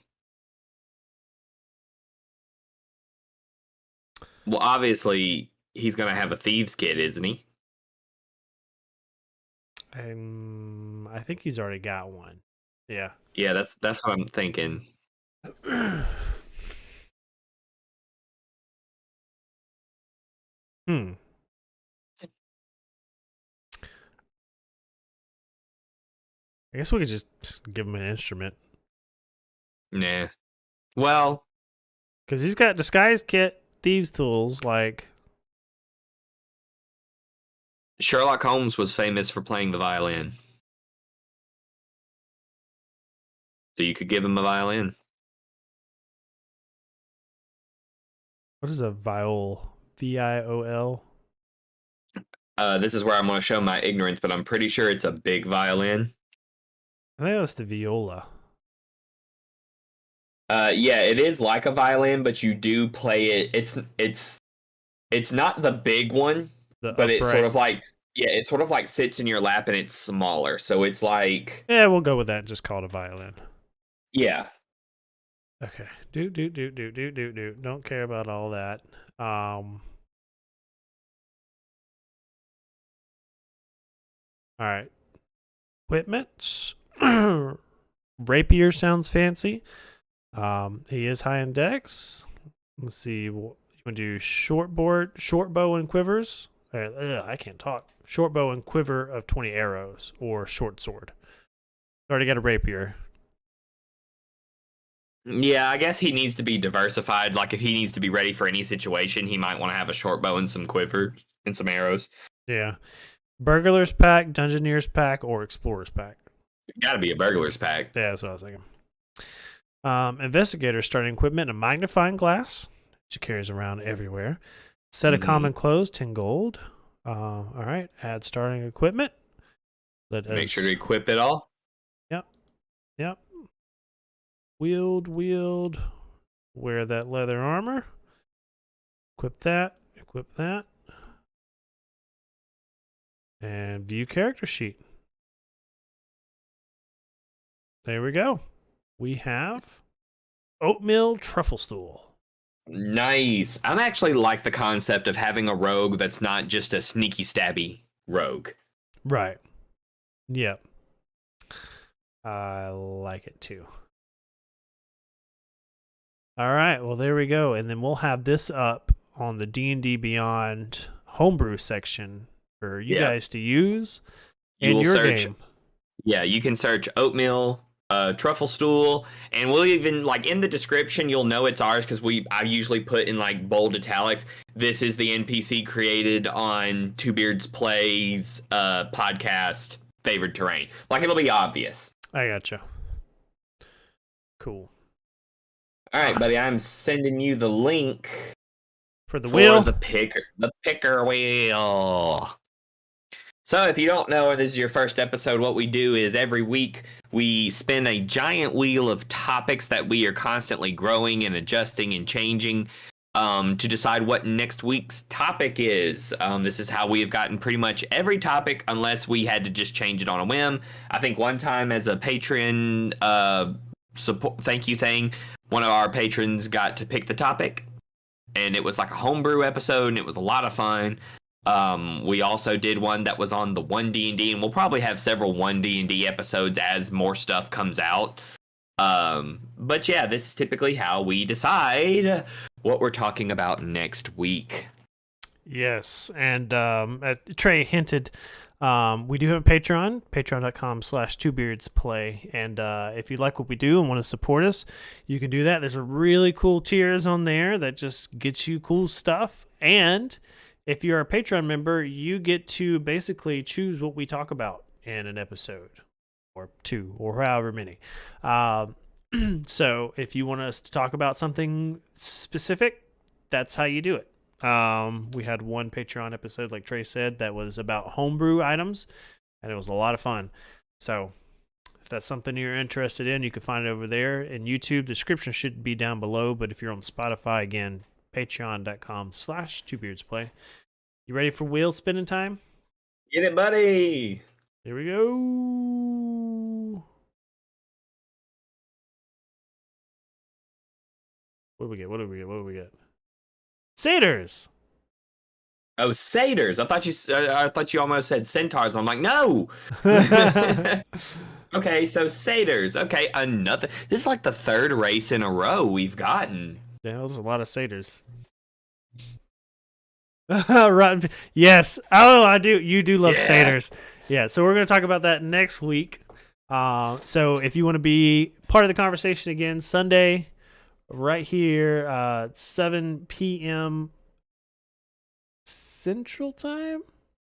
obviously he's gonna have a thieves kit, isn't he? I think he's already got one. Yeah. Yeah, that's what I'm thinking. I guess we could just give him an instrument. Nah. Well, because he's got disguise kit, thieves tools, like. Sherlock Holmes was famous for playing the violin. So you could give him a violin. What is a viol? VIOL? This is where I'm going to show my ignorance, but I'm pretty sure it's a big violin. I think that's the viola. Yeah, it is like a violin, but you do play it. It's not the big one, but it's sort of like it sort of like sits in your lap and it's smaller. So it's like we'll go with that and just call it a violin. Yeah. Okay. Do. Don't care about all that. All right. Equipment. Rapier sounds fancy. He is high in dex. Let's see. You want to do short bow and quivers? I can't talk. Short bow and quiver of 20 arrows, or short sword. Already got a rapier. Yeah, I guess he needs to be diversified. Like if he needs to be ready for any situation, he might want to have a short bow and some quiver and some arrows. Yeah. Burglar's pack, Dungeoneer's pack, or Explorer's pack. Got to be a burglar's pack. Yeah, that's what I was thinking. Investigator starting equipment, a magnifying glass, which he carries around everywhere. Set of common clothes, 10 gold. All right, add starting equipment. Make sure to equip it all. Yep. Wield. Wear that leather armor. Equip that. And view character sheet. There we go. We have oatmeal truffle stool. Nice. I'm actually like the concept of having a rogue that's not just a sneaky stabby rogue. Right. Yep. I like it too. All right. Well, there we go. And then we'll have this up on the D&D Beyond homebrew section for you guys to use in your game. Yeah, you can search oatmeal truffle stool, and we'll even, like, in the description you'll know it's ours because I usually put in like bold italics, this is the NPC created on Two Beards Plays podcast favored terrain. Like, it'll be obvious. I gotcha. Cool. All right, buddy, I'm sending you the link for the wheel, the picker wheel. So if you don't know, and this is your first episode, what we do is every week we spin a giant wheel of topics that we are constantly growing and adjusting and changing to decide what next week's topic is. This is how we have gotten pretty much every topic, unless we had to just change it on a whim. I think one time as a Patreon support thank you thing, one of our patrons got to pick the topic, and it was like a homebrew episode, and it was a lot of fun. We also did one that was on the 1D&D, and we'll probably have several 1D&D episodes as more stuff comes out. But yeah, this is typically how we decide what we're talking about next week. Yes, and Trey hinted, we do have a Patreon, patreon.com/twobeardsplay, and if you like what we do and want to support us, you can do that. There's a really cool tiers on there that just gets you cool stuff, and if you're a Patreon member, you get to basically choose what we talk about in an episode, or two, or however many. So if you want us to talk about something specific, that's how you do it. We had one Patreon episode, like Trey said, that was about homebrew items, and it was a lot of fun. So if that's something you're interested in, you can find it over there. In YouTube, description should be down below, but if you're on Spotify, again, patreon.com/twobeardsplay. You ready for wheel spinning time? Get it, buddy. Here we go. What do we get? What do we get? Seders. Oh, Seders. I thought you almost said Centaurs. I'm like, no. Okay, so Seders. Okay, another. This is like the third race in a row we've gotten. Yeah, there's a lot of Seders. Right. Yes. Oh, I do. You do love Seders. Yeah. So we're going to talk about that next week. So if you want to be part of the conversation again, Sunday, right here, 7 p.m. Central Time.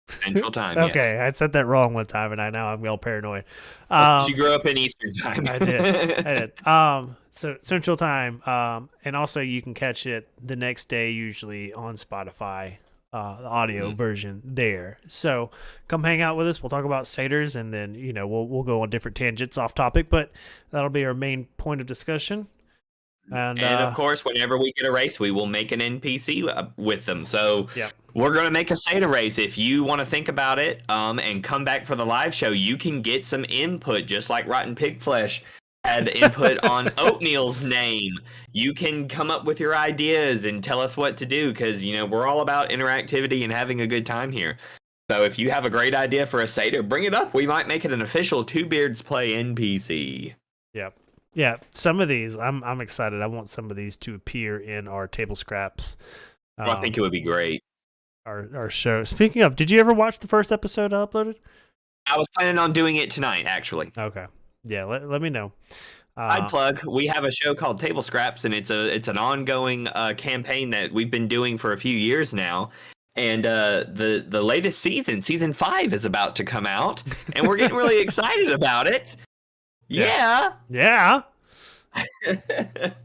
Central Time. Okay, yes. I said that wrong one time, and now I'm all paranoid. You grew up in Eastern Time. I did. So Central Time, and also you can catch it the next day, usually on Spotify, the audio version there. So come hang out with us. We'll talk about Seders, and then we'll go on different tangents off topic, but that'll be our main point of discussion. And of course, whenever we get a race, we will make an NPC with them. So we're going to make a Seder race. If you want to think about it and come back for the live show, you can get some input, just like Rotten Pig Flesh had input on Oatmeal's name. You can come up with your ideas and tell us what to do, because, we're all about interactivity and having a good time here. So if you have a great idea for a Seder, bring it up. We might make it an official Two Beards Play NPC. Yep. Yeah, some of these, I'm excited. I want some of these to appear in our Table Scraps. I think it would be great. Our show. Speaking of, did you ever watch the first episode I uploaded? I was planning on doing it tonight, actually. Okay. Yeah, let me know. I'd plug. We have a show called Table Scraps, and it's an ongoing campaign that we've been doing for a few years now. And the latest season 5, is about to come out, and we're getting really excited about it. Yeah.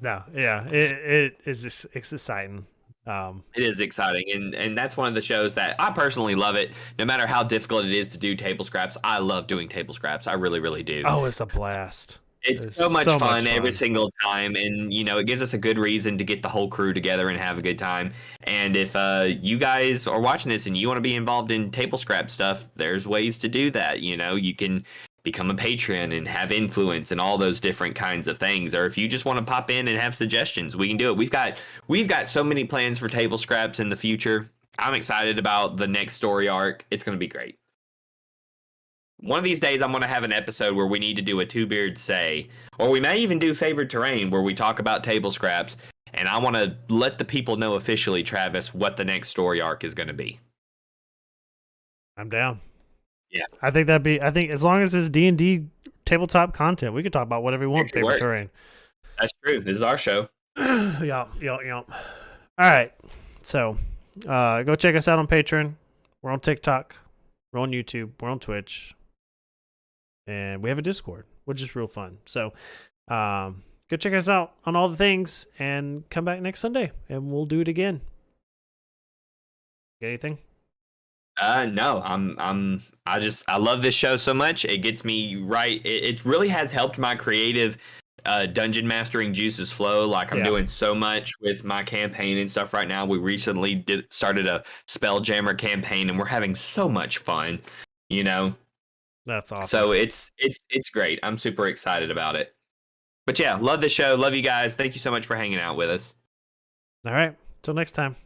No, yeah. It's exciting. It is exciting, and that's one of the shows that I personally love it. No matter how difficult it is to do Table Scraps, I love doing Table Scraps. I really, really do. Oh, it's a blast. It's so much fun every single time, and it gives us a good reason to get the whole crew together and have a good time. And if you guys are watching this and you want to be involved in Table Scrap stuff, there's ways to do that. You can become a patron and have influence and all those different kinds of things. Or if you just want to pop in and have suggestions, we can do it. We've got so many plans for Table Scraps in the future. I'm excited about the next story arc. It's going to be great. One of these days, I'm going to have an episode where we need to do a Two Beards Say, or we may even do Favored Terrain, where we talk about Table Scraps, and I want to let the people know officially, Travis, what the next story arc is going to be. I'm down. Yeah. I think as long as it's D&D tabletop content, we can talk about whatever we want. Favored Terrain. That's true. This is our show. Yeah. All right. So, go check us out on Patreon. We're on TikTok. We're on YouTube. We're on Twitch. And we have a Discord, which is real fun. So, go check us out on all the things and come back next Sunday and we'll do it again. Got anything? No, I love this show so much. It gets me right. It really has helped my creative dungeon mastering juices flow. Like I'm doing so much with my campaign and stuff right now. We recently started a Spelljammer campaign and we're having so much fun, you know. That's awesome. So it's great. I'm super excited about it. But yeah, love the show. Love you guys. Thank you so much for hanging out with us. All right. Till next time.